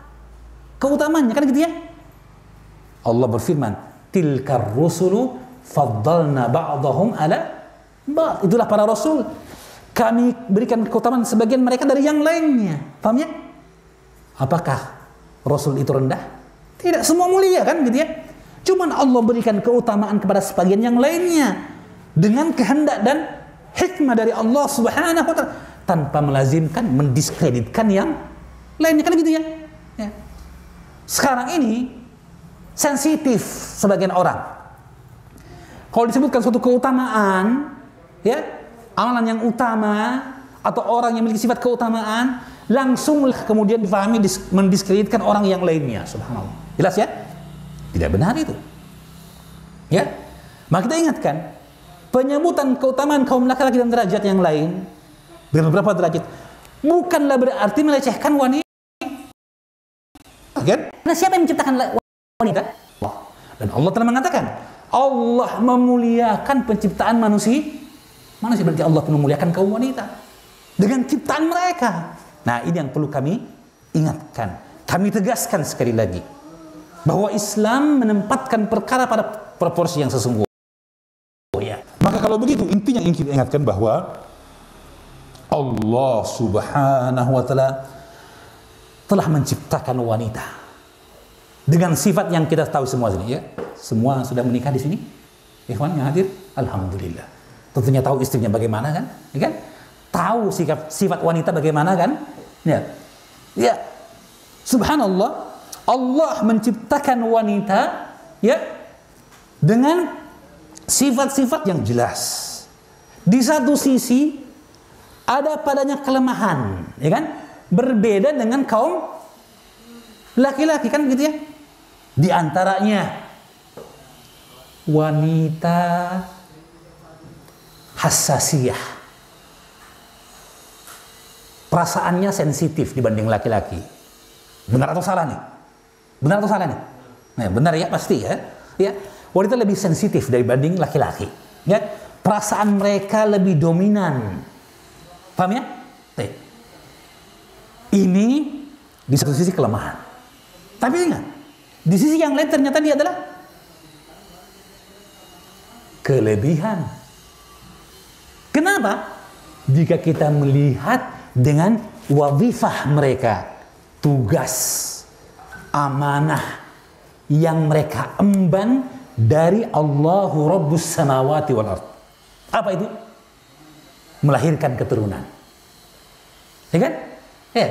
B: keutamaannya, kan gitu ya? Allah berfirman, tilkar rusulu faddalna ba'dahum ala ba'd. Itulah para rasul, kami berikan keutamaan sebagian mereka dari yang lainnya. Paham ya? Apakah rasul itu rendah? Tidak, semua mulia, kan gitu ya? Cuman Allah berikan keutamaan kepada sebagian yang lainnya dengan kehendak dan hikmah dari Allah Subhanahu wa ta'ala, tanpa melazimkan mendiskreditkan yang lainnya, kan gitu ya? Ya. Sekarang ini sensitif sebagian orang. Kalau disebutkan suatu keutamaan, ya, amalan yang utama atau orang yang memiliki sifat keutamaan, langsunglah kemudian difahami mendiskreditkan orang yang lainnya. Subhanallah. Jelas ya? Tidak benar itu. Ya. Maka kita ingatkan, penyebutan keutamaan kaum laki-laki dan derajat yang lain dengan beberapa derajat bukanlah berarti melecehkan wanita. Kan? Nah, siapa yang menciptakan wanita? Allah. Dan Allah telah mengatakan, Allah memuliakan penciptaan manusia. Manusia berarti Allah pun memuliakan kaum wanita dengan ciptaan mereka. Nah, ini yang perlu kami ingatkan. Kami tegaskan sekali lagi bahwa Islam menempatkan perkara pada proporsi yang sesungguhnya. Maka kalau begitu, intinya ingin kita ingatkan bahwa Allah Subhanahu wa ta'ala telah menciptakan wanita dengan sifat yang kita tahu semua sini, ya. Semua sudah menikah di sini, ikhwan yang hadir, alhamdulillah. Tentunya tahu istrinya bagaimana, kan? Ya kan? Tahu sifat wanita bagaimana, kan? Ya. Ya. Subhanallah, Allah menciptakan wanita, ya, dengan sifat-sifat yang jelas. Di satu sisi ada padanya kelemahan, ya kan? Berbeda dengan kaum laki-laki, kan gitu ya? Di antaranya wanita hassasiyah, perasaannya sensitif dibanding laki-laki. Benar atau salah nih? Benar atau salah nih? Nah, benar ya, pasti ya. Ya, wanita lebih sensitif dibanding laki-laki. Ya, perasaan mereka lebih dominan. Paham ya? Ini di satu sisi kelemahan. Tapi ingat, di sisi yang lain ternyata dia adalah kelebihan. Kenapa? Jika kita melihat dengan wadhifah mereka, tugas, amanah yang mereka emban dari Allahu Rabbus Samawati wal Ardh. Apa itu? Melahirkan keturunan. Ya kan? Ya.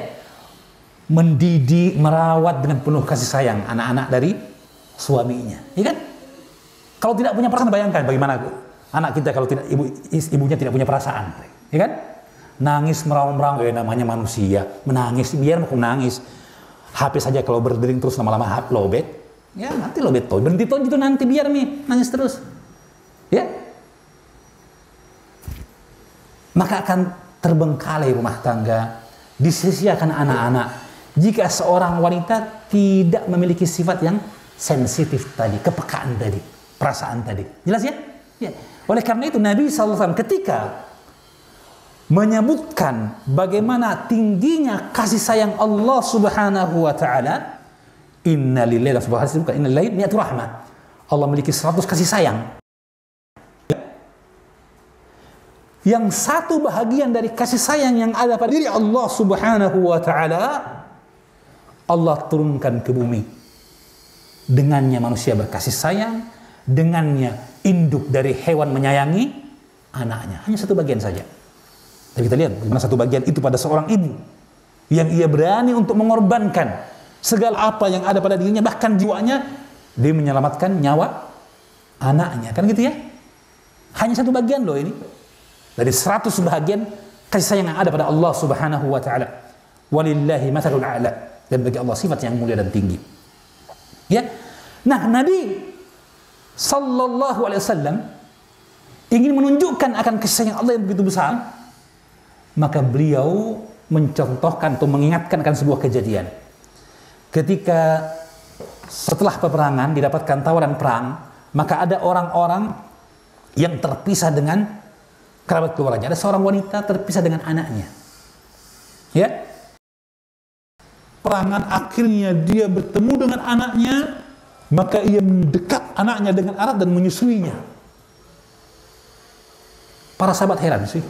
B: Mendidik, merawat dengan penuh kasih sayang anak-anak dari suaminya. Ya kan? Kalau tidak punya perasaan, bayangkan bagaimana anak kita kalau tidak ibunya tidak punya perasaan. Ya kan? Nangis meraung-raung, namanya manusia, menangis, biar mau nangis. HP saja kalau berdering terus lama-lama lowbat, ya nanti lowbat toh. Berhenti toh itu nanti biar nih nangis terus. Ya. Maka akan terbengkalai rumah tangga, disia-siakan anak-anak jika seorang wanita tidak memiliki sifat yang sensitif tadi, kepekaan tadi, perasaan tadi. Jelas ya? Ya. Oleh karena itu Nabi SAW ketika menyebutkan bagaimana tingginya kasih sayang Allah Subhanahu wa ta'ala, inna lillahi wa inna ilaihi raji'un, rahmah. Allah memiliki 100 kasih sayang. yang satu bahagian dari kasih sayang yang ada pada diri Allah Subhanahu wa taala, Allah turunkan ke bumi. Dengannya manusia berkasih sayang, dengannya induk dari hewan menyayangi anaknya. Hanya satu bagian saja. Tapi kita lihat bagaimana satu bagian itu pada seorang ibu yang ia berani untuk mengorbankan segala apa yang ada pada dirinya, bahkan jiwanya, dia menyelamatkan nyawa anaknya. Kan gitu ya? Hanya satu bagian loh ini. Dari 100 bahagian kasih sayang yang ada pada Allah Subhanahu wa taala. Walillahi matsalul a'la. Dan bagi Allah sifat yang mulia dan tinggi. Ya. Nah, Nabi sallallahu alaihi wasallam ingin menunjukkan akan kasih sayang Allah yang begitu besar, maka beliau mencontohkan atau mengingatkan akan sebuah kejadian. Ketika setelah peperangan didapatkan tawaran perang, maka ada orang-orang yang terpisah dengan kerabat keluarganya. Ada seorang wanita terpisah dengan anaknya. Ya. Perangan akhirnya dia bertemu dengan anaknya, maka ia mendekat anaknya dengan erat dan menyusuinya. Para sahabat heran sih.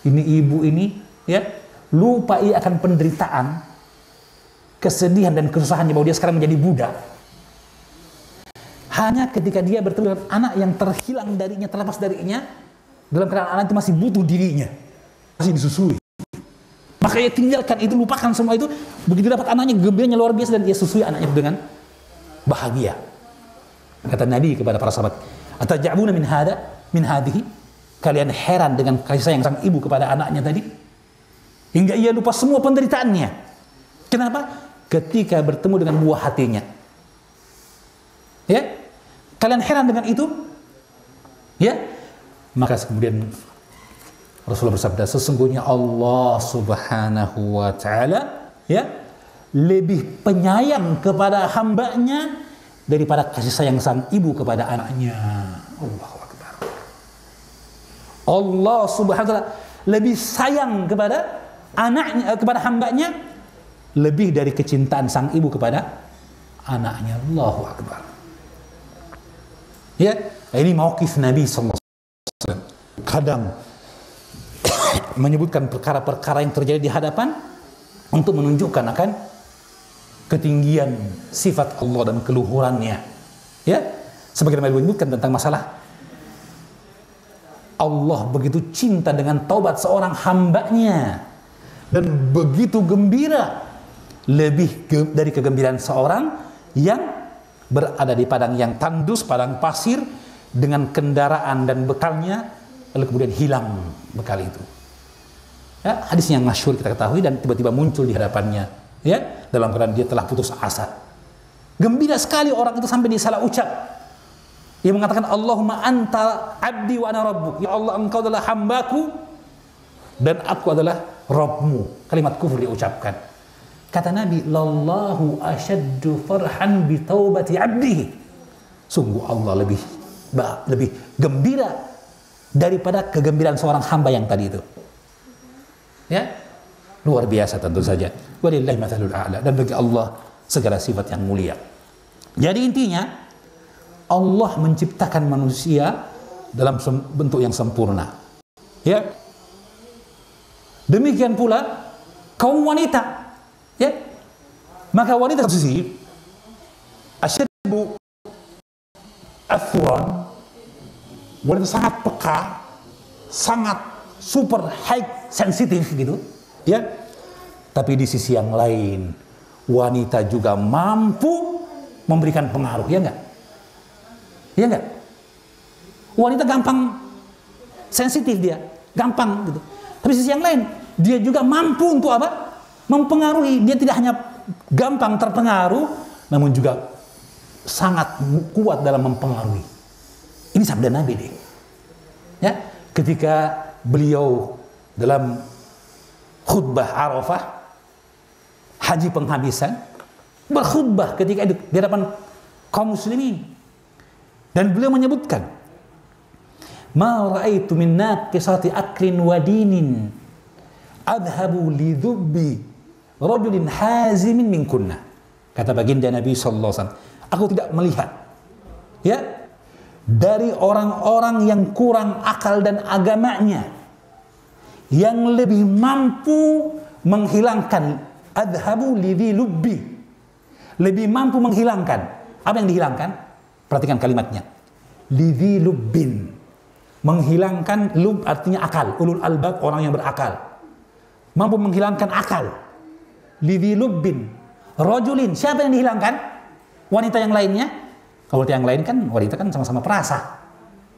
B: Ini ibu ini, ya, lupa ia akan penderitaan, kesedihan dan kesusahannya bahwa dia sekarang menjadi budak. Hanya ketika dia bertemu dengan anak yang terhilang darinya, terlepas darinya, dalam keadaan anak itu masih butuh dirinya, masih disusui. Maka ia tinggalkan itu, lupakan semua itu. Begitu dapat anaknya, gembiranya luar biasa dan ia susui anaknya dengan bahagia. Kata Nabi kepada para sahabat, "Atajabuna min hadhihi?" Kalian heran dengan kasih sayang sang ibu kepada anaknya tadi? Hingga ia lupa semua penderitaannya. Kenapa? Ketika bertemu dengan buah hatinya. Ya? Kalian heran dengan itu? Ya? Maka kemudian Rasulullah bersabda, sesungguhnya Allah Subhanahu wa taala, ya, lebih penyayang kepada hambanya daripada kasih sayang sang ibu kepada anaknya. Allahu Akbar. Allah Subhanahu wa taala lebih sayang kepada anaknya, kepada hambanya, lebih dari kecintaan sang ibu kepada anaknya. Allahu Akbar. Ya, ini mauqif Nabi sallallahu alaihi wasallam. Kadang menyebutkan perkara-perkara yang terjadi di hadapan untuk menunjukkan akan ketinggian sifat Allah dan keluhurannya. Ya, sebagaimana menyebutkan tentang masalah Allah begitu cinta dengan taubat seorang hambanya dan begitu gembira, lebih dari kegembiraan seorang yang berada di padang yang tandus, padang pasir, dengan kendaraan dan bekalnya, lalu kemudian hilang bekal itu. Ya, hadis yang masyhur kita ketahui, dan tiba-tiba muncul di hadapannya, ya, dalam keadaan dia telah putus asa. Gembira sekali orang itu sampai dia salah ucap. Dia mengatakan, Allahumma anta abdi wa ana rabbuk. Ya Allah, engkau adalah hambaku dan aku adalah Rabbmu. Kalimat kufur diucapkan. Kata Nabi, lallahu asyaddu farhan bi taubati abdihi. Sungguh Allah lebih gembira daripada kegembiraan seorang hamba yang tadi itu. Ya, luar biasa tentu saja. Walillahi matsalul a'la, dan bagi Allah segala sifat yang mulia. Jadi intinya, Allah menciptakan manusia dalam bentuk yang sempurna. Ya. Demikian pula kaum wanita. Ya. Maka wanita sisi asyaddu athwan, wanita sangat peka, sangat super high sensitif gitu, ya. Tapi di sisi yang lain, wanita juga mampu memberikan pengaruh, ya enggak? Ya enggak? Wanita gampang sensitif, dia gampang gitu. Tapi sisi yang lain, dia juga mampu untuk apa? Mempengaruhi. Dia tidak hanya gampang terpengaruh, namun juga sangat kuat dalam mempengaruhi. Ini sabda Nabi deh. Ya, ketika beliau dalam khutbah Arafah, haji penghabisan, berkhutbah ketika itu di hadapan kaum muslimin, dan beliau menyebutkan, ma ra'aitu min naqisati aklin wa dinin adhabu li dhubbi rajulin hazimin minkunna. Kata baginda Nabi sallallahu alaihi wasallam, aku tidak melihat, ya, dari orang-orang yang kurang akal dan agamanya, yang lebih mampu menghilangkan adhabu lidhi lubbi, lebih mampu menghilangkan. Apa yang dihilangkan? Perhatikan kalimatnya, lidhi lubbin, menghilangkan. Lub artinya akal, ulul albab, orang yang berakal, mampu menghilangkan akal. Lidhi lubbin rajulin, siapa yang dihilangkan? Wanita yang lainnya. Kalau yang lain kan, wanita kan sama-sama perasa.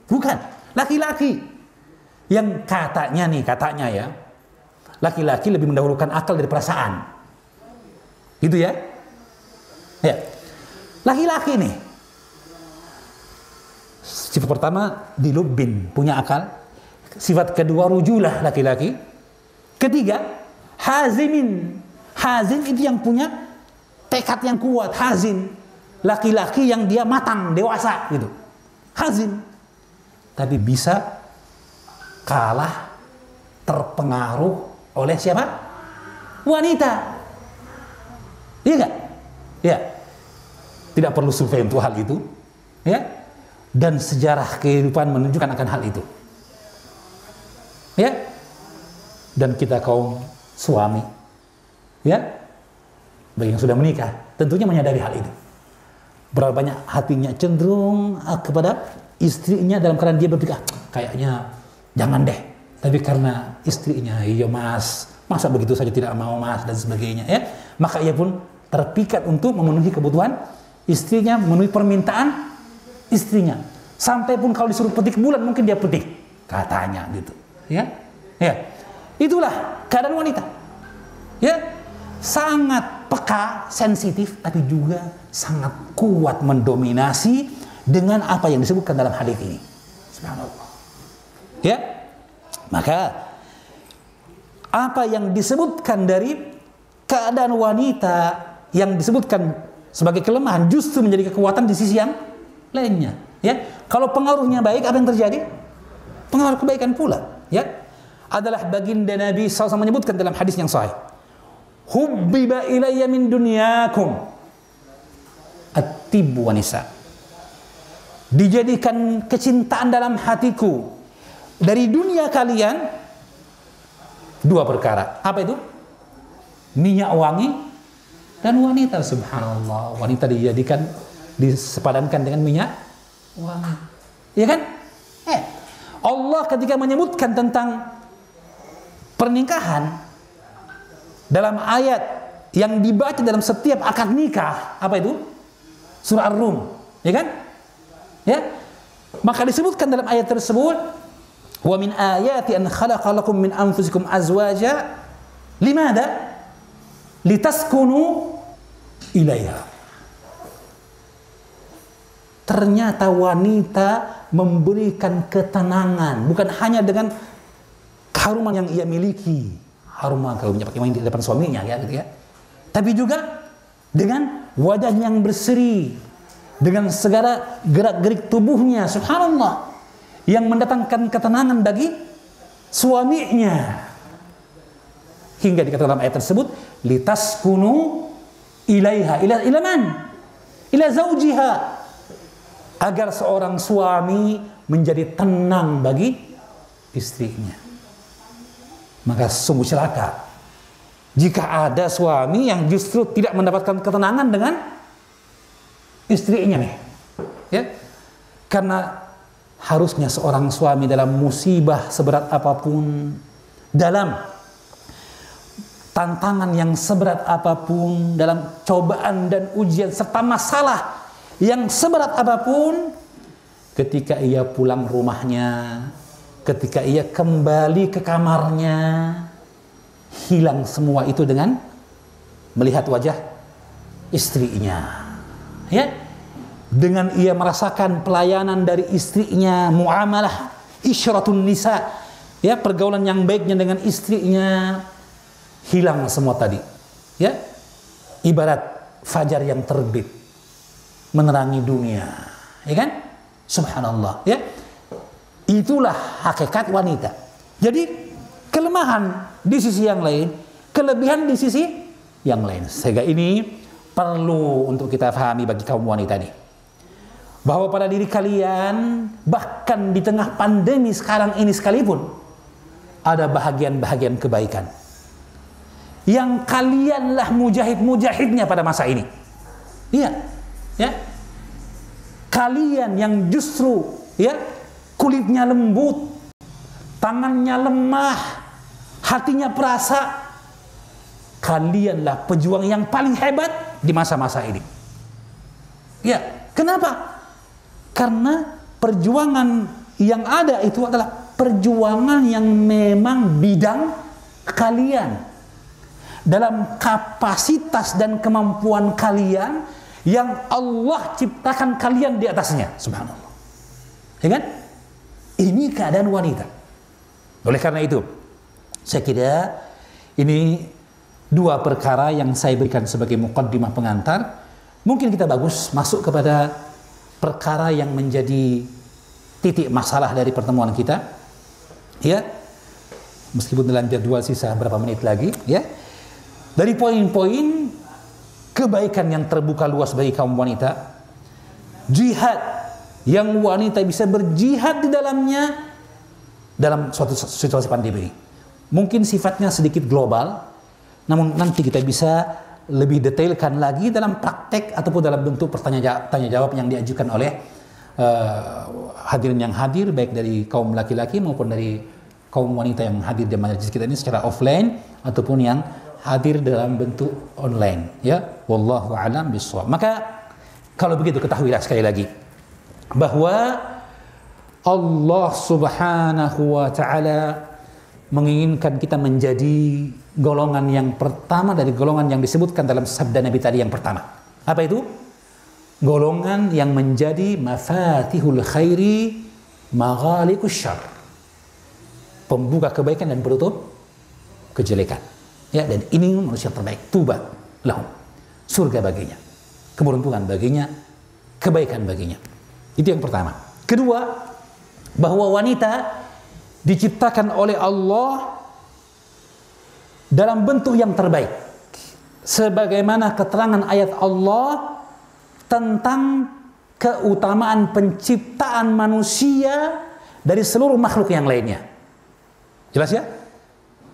B: Bukan, laki-laki. Yang katanya ya, laki-laki lebih mendahulukan akal dari perasaan. Gitu ya? Ya. Laki-laki nih. Sifat pertama dilubbin, punya akal. Sifat kedua rujulah, laki-laki. Ketiga, hazimin. Hazin itu yang punya tekad yang kuat, hazin. Laki-laki yang dia matang, dewasa gitu. Hazin. Tapi bisa kalah, terpengaruh oleh siapa? Wanita. Iya enggak? Ya. Tidak perlu survei untuk hal itu. Ya. Dan sejarah kehidupan menunjukkan akan hal itu. Ya. Dan kita kaum suami, ya, bagi yang sudah menikah, tentunya menyadari hal itu. Berapa banyak hatinya cenderung kepada istrinya dalam keadaan dia berpikir, kayaknya jangan deh. Tapi karena istrinya, iya mas, masa begitu saja tidak mau mas, dan sebagainya, ya. Maka ia pun terpikat untuk memenuhi kebutuhan istrinya, memenuhi permintaan istrinya. Sampai pun kalau disuruh petik bulan, mungkin dia petik, katanya gitu, ya. Ya, itulah keadaan wanita, ya. Sangat peka, sensitif, tapi juga sangat kuat mendominasi dengan apa yang disebutkan dalam hadis ini. Subhanallah. Ya, maka apa yang disebutkan dari keadaan wanita yang disebutkan sebagai kelemahan justru menjadi kekuatan di sisi yang lainnya. Ya, kalau pengaruhnya baik, apa yang terjadi? Pengaruh kebaikan pula. Ya, adalah baginda Nabi SAW menyebutkan dalam hadis yang sahih. Hubbiba ilayya min dunyakum at-tibbu wa nisa. Dijadikan kecintaan dalam hatiku dari dunia kalian dua perkara. Apa itu? Minyak wangi dan wanita. Subhanallah. Wanita dijadikan, disepadankan dengan minyak wangi. Ya kan? Allah ketika menyebutkan tentang pernikahan dalam ayat yang dibaca dalam setiap akad nikah, apa itu? Surah Ar-Rum, ya kan? Ya. Maka disebutkan dalam ayat tersebut, wa min ayati an khalaqa lakum min anfusikum azwaja, limada? Litaskunu ilaiha. Ternyata wanita memberikan ketenangan, bukan hanya dengan keharuman yang ia miliki, haruman kalau pakai main di depan suaminya, ya, gitu ya. Tapi juga dengan wajah yang berseri, dengan segala gerak-gerik tubuhnya, subhanallah, yang mendatangkan ketenangan bagi suaminya. Hingga dikatakan dalam ayat tersebut, litaskunu ilaiha, ila man? Ila zaujiha. Agar seorang suami menjadi tenang bagi istrinya. Maka sungguh celaka jika ada suami yang justru tidak mendapatkan ketenangan dengan istrinya nih, ya. Karena harusnya seorang suami dalam musibah seberat apapun, dalam tantangan yang seberat apapun, dalam cobaan dan ujian serta masalah yang seberat apapun, ketika ia pulang rumahnya, ketika ia kembali ke kamarnya, hilang semua itu dengan melihat wajah istrinya, ya. Dengan ia merasakan pelayanan dari istrinya, muamalah isyratun nisa, ya, pergaulan yang baiknya dengan istrinya, hilang semua tadi, ya. Ibarat fajar yang terbit menerangi dunia, ya kan? Subhanallah, ya. Itulah hakikat wanita. Jadi kelemahan di sisi yang lain, kelebihan di sisi yang lain. Sehingga ini perlu untuk kita pahami bagi kaum wanita ini. bahwa pada diri kalian, bahkan di tengah pandemi sekarang ini sekalipun, ada bahagian-bahagian kebaikan yang kalianlah mujahid-mujahidnya pada masa ini. Iya, ya. Kalian yang justru ya kulitnya lembut, tangannya lemah, hatinya perasa, kalianlah pejuang yang paling hebat di masa-masa ini. Ya, kenapa? Karena perjuangan yang ada itu adalah perjuangan yang memang bidang kalian, dalam kapasitas dan kemampuan kalian yang Allah ciptakan kalian di atasnya. Subhanallah. Ya kan? Ini keadaan wanita. Oleh karena itu, saya kira ini dua perkara yang saya berikan sebagai muqaddimah pengantar. Mungkin kita bagus masuk kepada perkara yang menjadi titik masalah dari pertemuan kita, ya, meskipun dalam jadwal sisa berapa menit lagi, ya, dari poin-poin kebaikan yang terbuka luas bagi kaum wanita, jihad yang wanita bisa berjihad di dalamnya dalam suatu situasi pandemi. Mungkin sifatnya sedikit global, namun nanti kita bisa lebih detailkan lagi dalam praktek ataupun dalam bentuk tanya jawab yang diajukan oleh hadirin yang hadir, baik dari kaum laki-laki maupun dari kaum wanita yang hadir di majelis kita ini secara offline ataupun yang hadir dalam bentuk online, ya. Wallahu a'lam bishawab. Maka kalau begitu ketahuilah sekali lagi bahwa Allah Subhanahu wa taala menginginkan kita menjadi golongan yang pertama dari golongan yang disebutkan dalam sabda Nabi tadi yang pertama. Apa itu? Golongan yang menjadi mafatihul khairi maghalikus syarr. Pembuka kebaikan dan penutup kejelekan. Ya, dan ini manusia terbaik. Tuba lahum. Surga baginya. Keberuntungan baginya, kebaikan baginya. Itu yang pertama. Kedua, bahwa wanita diciptakan oleh Allah dalam bentuk yang terbaik, sebagaimana keterangan ayat Allah tentang keutamaan penciptaan manusia dari seluruh makhluk yang lainnya. Jelas ya?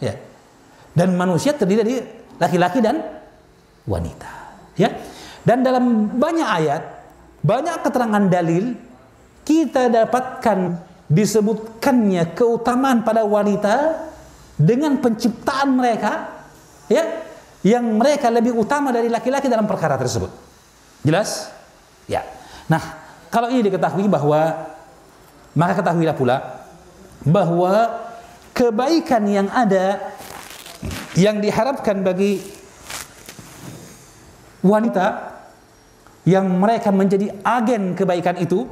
B: Ya. Dan manusia terdiri dari laki-laki dan wanita, ya. Dan dalam banyak ayat, banyak keterangan dalil kita dapatkan disebutkannya keutamaan pada wanita dengan penciptaan mereka, ya, yang mereka lebih utama dari laki-laki dalam perkara tersebut. Jelas? Ya. Nah, kalau ini diketahui bahwa, maka ketahuilah pula bahwa kebaikan yang ada yang diharapkan bagi wanita yang mereka menjadi agen kebaikan itu,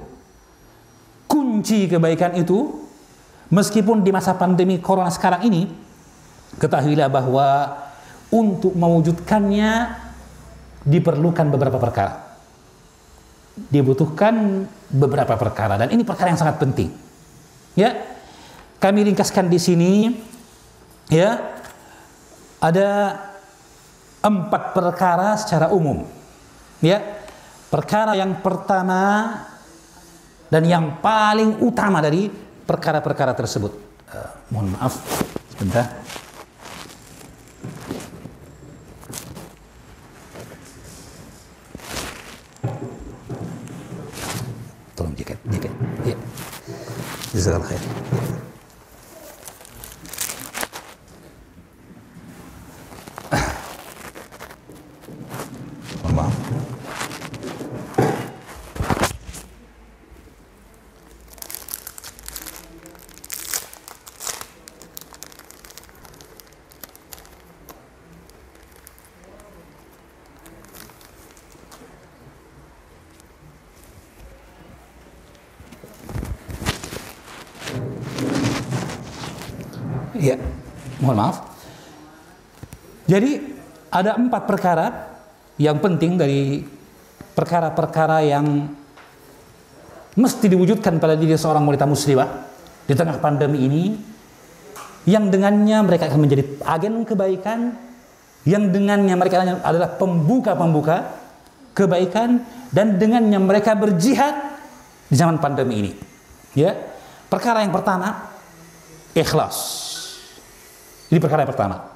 B: kunci kebaikan itu, meskipun di masa pandemi corona sekarang ini, ketahuilah bahwa untuk mewujudkannya diperlukan beberapa perkara. Dibutuhkan beberapa perkara, dan ini perkara yang sangat penting. Ya, kami ringkaskan di sini. Ya, ada 4 perkara secara umum. Ya, perkara yang pertama dan yang paling utama dari perkara-perkara tersebut. Mohon maaf, sebentar. Tolong jaket. Ya. Jazakallah khair. Mohon maaf. Ya, mohon maaf. Jadi ada 4 perkara yang penting dari perkara-perkara yang mesti diwujudkan pada diri seorang wanita muslimah di tengah pandemi ini, yang dengannya mereka akan menjadi agen kebaikan, yang dengannya mereka adalah pembuka-pembuka kebaikan, dan dengannya mereka berjihad di zaman pandemi ini. Ya. Perkara yang pertama, ikhlas. Ini perkara yang pertama.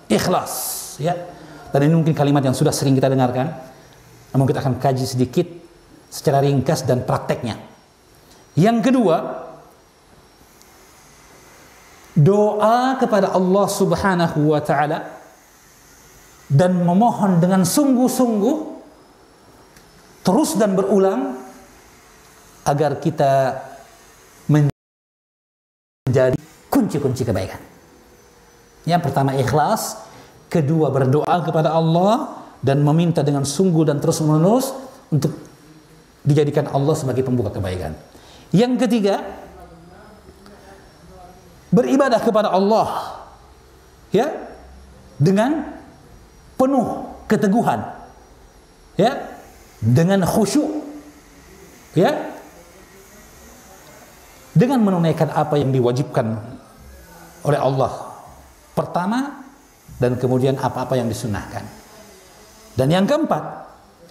B: Ikhlas, ya. Dan ini mungkin kalimat yang sudah sering kita dengarkan. Namun kita akan kaji sedikit secara ringkas dan prakteknya. Yang kedua, doa kepada Allah Subhanahu wa taala dan memohon dengan sungguh-sungguh terus dan berulang agar kita menjadi kunci-kunci kebaikan. Yang pertama ikhlas, kedua berdoa kepada Allah dan meminta dengan sungguh dan terus-menerus untuk dijadikan Allah sebagai pembuka kebaikan. Yang ketiga, beribadah kepada Allah, ya, dengan penuh keteguhan, ya, dengan khusyuk, ya, dengan menunaikan apa yang diwajibkan oleh Allah pertama dan kemudian apa-apa yang disunahkan. Dan yang keempat,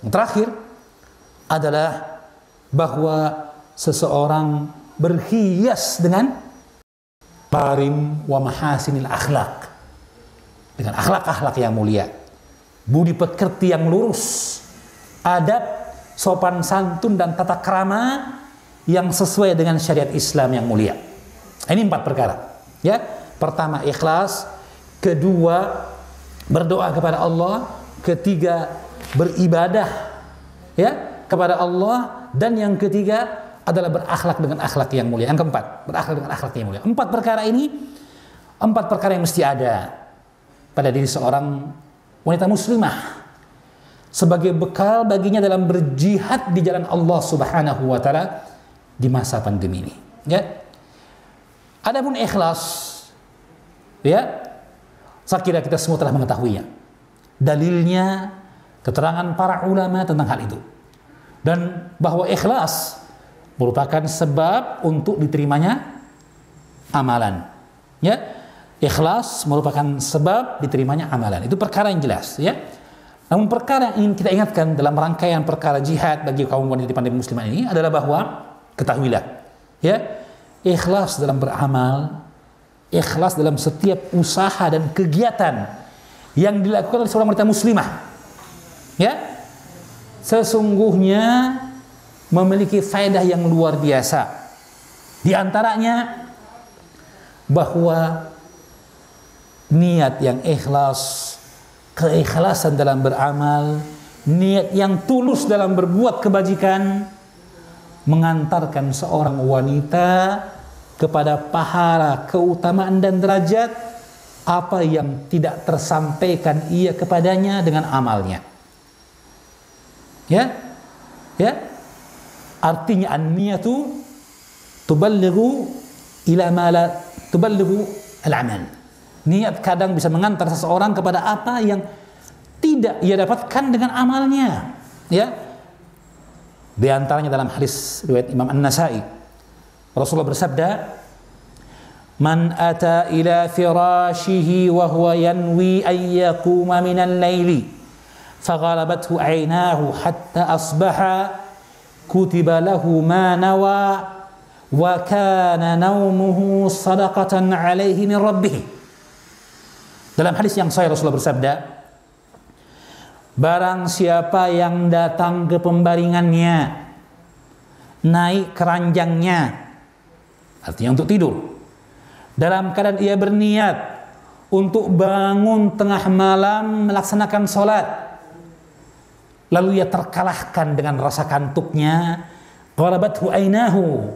B: yang terakhir adalah bahwa seseorang berhias dengan karim wa mahasinil akhlak, dengan akhlak-akhlak yang mulia, budi pekerti yang lurus, adab, sopan santun dan tata krama yang sesuai dengan syariat Islam yang mulia. Ini 4 perkara, ya. Pertama ikhlas, kedua berdoa kepada Allah, ketiga beribadah, ya, kepada Allah, dan yang ketiga adalah berakhlak dengan akhlak yang mulia. Yang keempat, berakhlak dengan akhlak yang mulia. 4 perkara ini 4 perkara yang mesti ada pada diri seorang wanita muslimah sebagai bekal baginya dalam berjihad di jalan Allah Subhanahu wa taala di masa pandemi ini, ya. Adapun ikhlas, ya, saya kira kita semua telah mengetahuinya. Dalilnya, keterangan para ulama tentang hal itu. Dan bahwa ikhlas merupakan sebab untuk diterimanya amalan. Ya, ikhlas merupakan sebab diterimanya amalan. Itu perkara yang jelas, ya. Namun perkara yang ingin kita ingatkan dalam rangkaian perkara jihad bagi kaum wanita di pandemi muslimah ini adalah bahwa ketahuilah, ya, ikhlas dalam beramal, ikhlas dalam setiap usaha dan kegiatan yang dilakukan oleh seorang wanita muslimah, ya, sesungguhnya memiliki faedah yang luar biasa. Di antaranya bahwa niat yang ikhlas, keikhlasan dalam beramal, niat yang tulus dalam berbuat kebajikan mengantarkan seorang wanita kepada pahala, keutamaan dan derajat apa yang tidak tersampaikan ia kepadanya dengan amalnya. Ya, ya. Artinya an-niyatu tuballighu ila ma la tuballighu al-amal. Niat kadang bisa mengantar seseorang kepada apa yang tidak ia dapatkan dengan amalnya, ya. Di antaranya dalam hadis riwayat Imam An-Nasa'i, Rasulullah bersabda, "Man ata ila firashihi wa huwa yanwi an yaquma min al-laili, faghalabathu 'aynahu hatta asbaha, kutiba lahu ma nawa, wa kana naumuhu sadaqatan 'alaihi min rabbih." Dalam hadis yang sahih Rasulullah bersabda, barang siapa yang datang ke pembaringannya, naik keranjangnya, artinya untuk tidur, dalam keadaan ia berniat untuk bangun tengah malam melaksanakan sholat, lalu ia terkalahkan dengan rasa kantuknya, ghalabathu ainahu,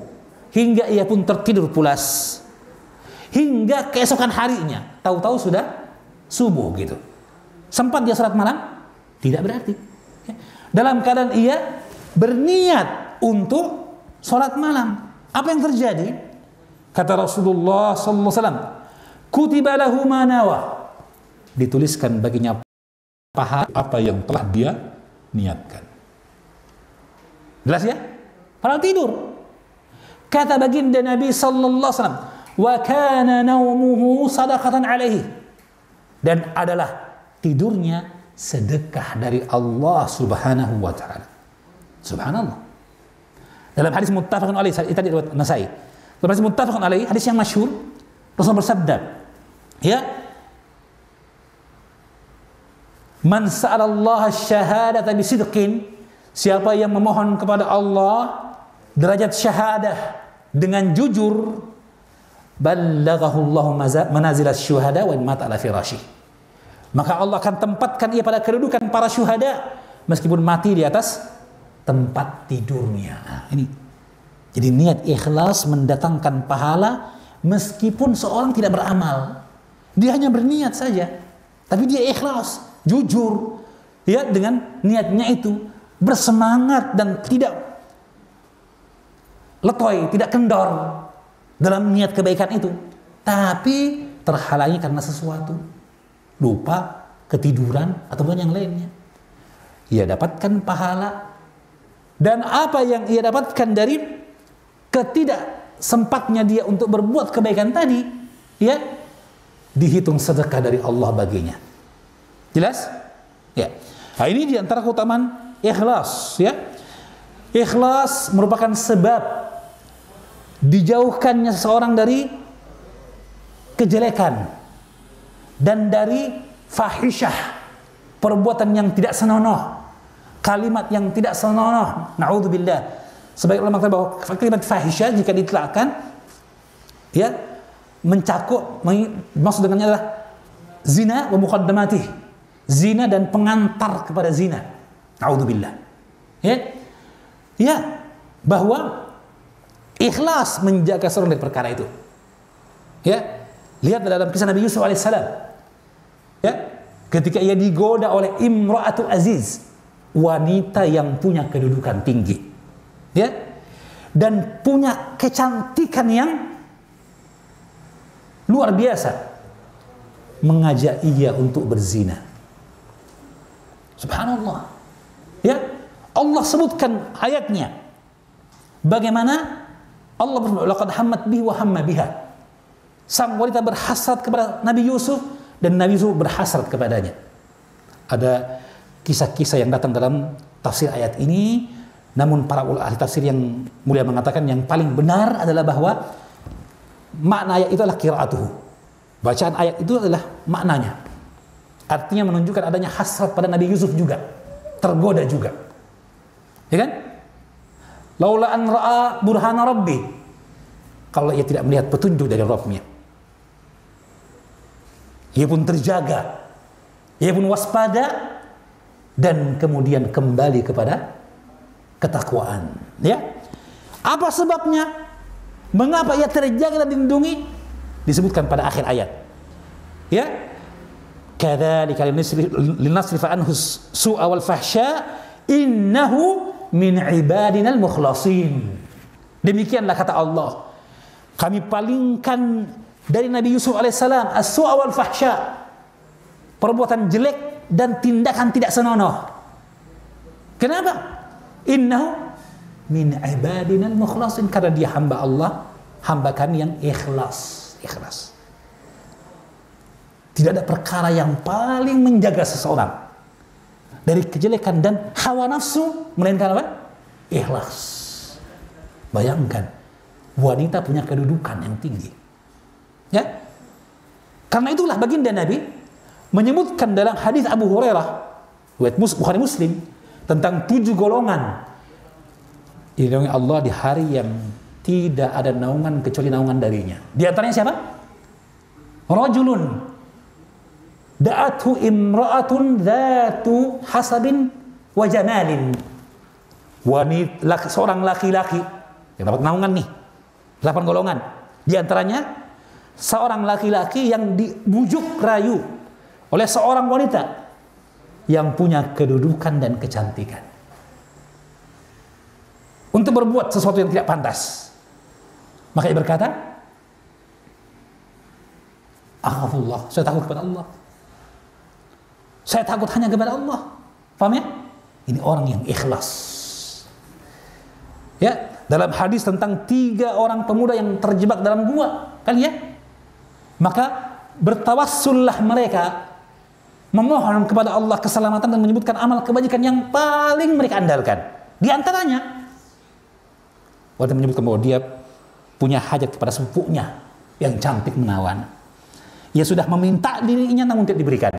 B: hingga ia pun tertidur pulas, hingga keesokan harinya, tahu-tahu sudah subuh gitu. Sempat dia sholat malam? Tidak berarti. Dalam keadaan ia berniat untuk sholat malam, apa yang terjadi? Kata Rasulullah SAW, kutiba lahu ma nawa, dituliskan baginya pahala apa yang telah dia niatkan. Jelas ya? Padahal tidur. Kata baginda Nabi SAW, wa kana naumuhu sadaqatan alaihi, dan adalah tidurnya sedekah dari Allah Subhanahu wa ta'ala. Subhanallah. Dalam hadis muttafaqun alaih, tadi riwayat Nasai. Dalam hadis muttafaqun alaih, hadis yang masyhur, Rasul bersabda, ya, man sa'alallaha syahadata bisidqin, siapa yang memohon kepada Allah derajat syahadah dengan jujur, ballaghahu Allahu manazilas syuhada wa in mata ala firasyih, maka Allah akan tempatkan ia pada kedudukan para syuhada meskipun mati di atas tempat tidurnya. Nah, ini. Jadi niat ikhlas mendatangkan pahala meskipun seorang tidak beramal. Dia hanya berniat saja, tapi dia ikhlas, jujur, ya, dengan niatnya itu, bersemangat dan tidak letoy, tidak kendor dalam niat kebaikan itu. Tapi terhalangi karena sesuatu, lupa, ketiduran, ataupun yang lainnya. Ia dapatkan pahala. Dan apa yang ia dapatkan dari ketidaksempatnya dia untuk berbuat kebaikan tadi, ya, dihitung sedekah dari Allah baginya. Jelas? Ya. Nah, ini diantara keutamaan ikhlas, ya. Ikhlas merupakan sebab dijauhkannya seseorang dari kejelekan dan dari fahisyah, perbuatan yang tidak senonoh, kalimat yang tidak senonoh. Na'udzubillah. Sebagai ulama kata bahwa kalimat fahisyah jika ditlakkan, ya, mencakup, maksud dengannya adalah zina wa muqaddamati, zina dan pengantar kepada zina. Na'udzubillah. Ya, ya, bahwa ikhlas menjaga seorang dari perkara itu. Ya, lihat dalam kisah Nabi Yusuf alaihissalam. Ya, ketika ia digoda oleh imra'atu aziz, wanita yang punya kedudukan tinggi, ya, dan punya kecantikan yang luar biasa, mengajak ia untuk berzina. Subhanallah. Ya, Allah sebutkan ayatnya. Bagaimana Allah berfirman, laqad hammat bihi wa hamma biha. Sang wanita berhasrat kepada Nabi Yusuf dan Nabi Yusuf berhasrat kepadanya. Ada kisah-kisah yang datang dalam tafsir ayat ini, namun para ahli tafsir yang mulia mengatakan yang paling benar adalah bahwa makna ayat itu adalah qiraatuhu. Bacaan ayat itu adalah maknanya. Artinya menunjukkan adanya hasrat pada Nabi Yusuf juga, tergoda juga. Ya kan? Laula an ra'a burhana rabbi. Kalau ia tidak melihat petunjuk dari Rabb-nya. Ia pun terjaga, ia pun waspada, dan kemudian kembali kepada ketakwaan. Ya, apa sebabnya? Mengapa ia terjaga dan dilindungi? Disebutkan pada akhir ayat. Ya, kadzalika linasrifa anhu su'a wal fahsya innahu min ibadinal mukhlasin. Demikianlah kata Allah, kami palingkan dari Nabi Yusuf alaihissalam as-su'a wal fahsya, perbuatan jelek dan tindakan tidak senonoh. Kenapa? Innahu min ibadinal mukhlasin, karena dia hamba Allah, hamba kami yang ikhlas. Ikhlas. Tidak ada perkara yang paling menjaga seseorang dari kejelekan dan hawa nafsu melainkan apa? Ikhlas. Bayangkan, wanita punya kedudukan yang tinggi. Ya, karena itulah baginda Nabi menyebutkan dalam hadis Abu Hurairah, riwayat Bukhari Muslim, tentang 7 golongan dinaungi Allah di hari yang tidak ada naungan kecuali naungan darinya. Di antaranya siapa? Rajulun da'athu imra'atun dzatu hasabin wa jamalin. Wanita, seorang laki-laki yang dapat naungan nih, 8 golongan. Di antaranya seorang laki-laki yang dibujuk rayu oleh seorang wanita yang punya kedudukan dan kecantikan untuk berbuat sesuatu yang tidak pantas. Maka ia berkata, akhafullah, saya takut kepada Allah. Saya takut hanya kepada Allah. Paham ya? Ini orang yang ikhlas. Ya, dalam hadis tentang 3 orang pemuda yang terjebak dalam gua, kan ya? Maka bertawassullah mereka, memohon kepada Allah keselamatan dan menyebutkan amal kebajikan yang paling mereka andalkan. Di antaranya Wanita menyebutkan bahwa dia punya hajat kepada sepupunya yang cantik menawan. Ia sudah meminta dirinya namun tidak diberikan.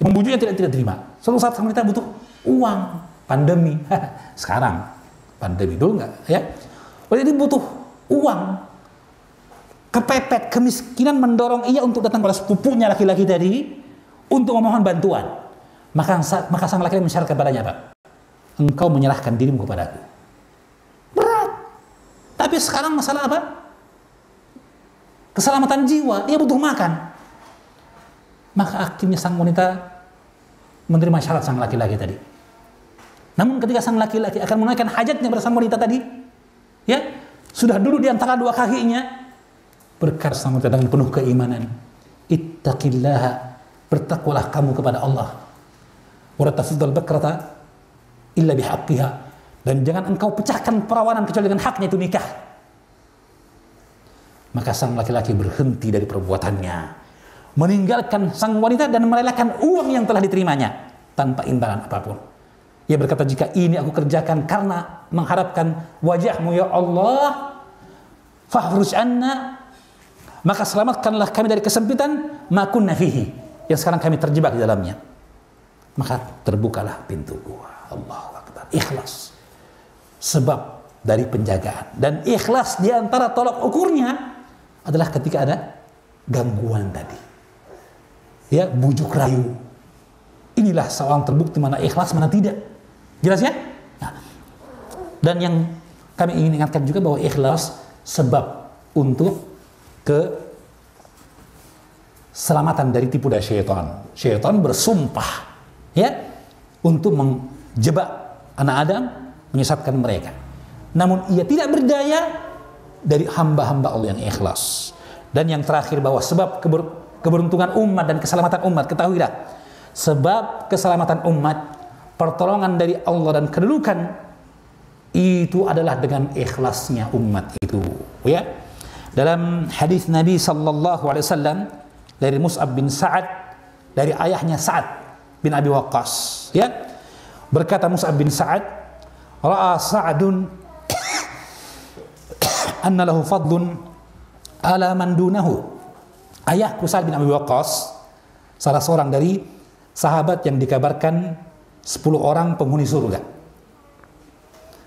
B: Membujuknya tidak terima. Suatu saat sang wanita butuh uang. Pandemi. Sekarang pandemi dulu enggak ya? Jadi butuh uang. Kepepet, kemiskinan mendorong ia untuk datang pada sepupunya laki-laki tadi untuk memohon bantuan. Maka sang laki-laki mensyaratkan kepadanya apa? Engkau menyerahkan dirimu kepadaku. Berat. Tapi sekarang masalah apa? Keselamatan jiwa, dia butuh makan. Maka akhirnya sang wanita menerima syarat sang laki-laki tadi. Namun ketika sang laki-laki akan menunaikan hajatnya pada sang wanita tadi, ya, sudah duduk di antara dua kakinya, berkata sang wanita dengan penuh keimanan, ittaqillaha, bertakwalah kamu kepada Allah. Wa la tafdhal bakrata illa bihaqqiha, dan jangan engkau pecahkan perawanan kecuali dengan haknya, itu nikah. Maka sang laki-laki berhenti dari perbuatannya, meninggalkan sang wanita dan merelakan uang yang telah diterimanya tanpa imbalan apapun. Ia berkata, jika ini aku kerjakan karena mengharapkan wajahmu ya Allah, fahruj anna, maka selamatkanlah kami dari kesempitan ma kunna fihi, yang sekarang kami terjebak di dalamnya. Maka terbukalah pintu gua. Allahu Akbar. Ikhlas sebab dari penjagaan, dan ikhlas di antara tolak ukurnya adalah ketika ada gangguan tadi, ya, bujuk rayu. Inilah seorang terbukti mana ikhlas mana tidak. Jelas ya? Nah, dan yang kami ingin ingatkan juga bahwa ikhlas sebab untuk keselamatan dari tipu daya syaitan. Syaitan bersumpah, ya, untuk menjebak anak Adam, menyesatkan mereka. Namun ia tidak berdaya dari hamba-hamba Allah yang ikhlas. Dan yang terakhir, bahwa sebab keberuntungan umat dan keselamatan umat, ketahuilah, sebab keselamatan umat, pertolongan dari Allah dan kedudukan itu adalah dengan ikhlasnya umat itu, ya. Dalam hadis Nabi sallallahu alaihi wasallam dari Mus'ab bin Sa'ad, dari ayahnya Sa'ad bin Abi Waqqas, ya, berkata Mus'ab bin Sa'ad, ra'a Sa'adun anna lahu fadlun ala man dunahu. Ayahku Sa'ad bin Abi Waqqas, salah seorang dari sahabat yang dikabarkan 10 orang penghuni surga.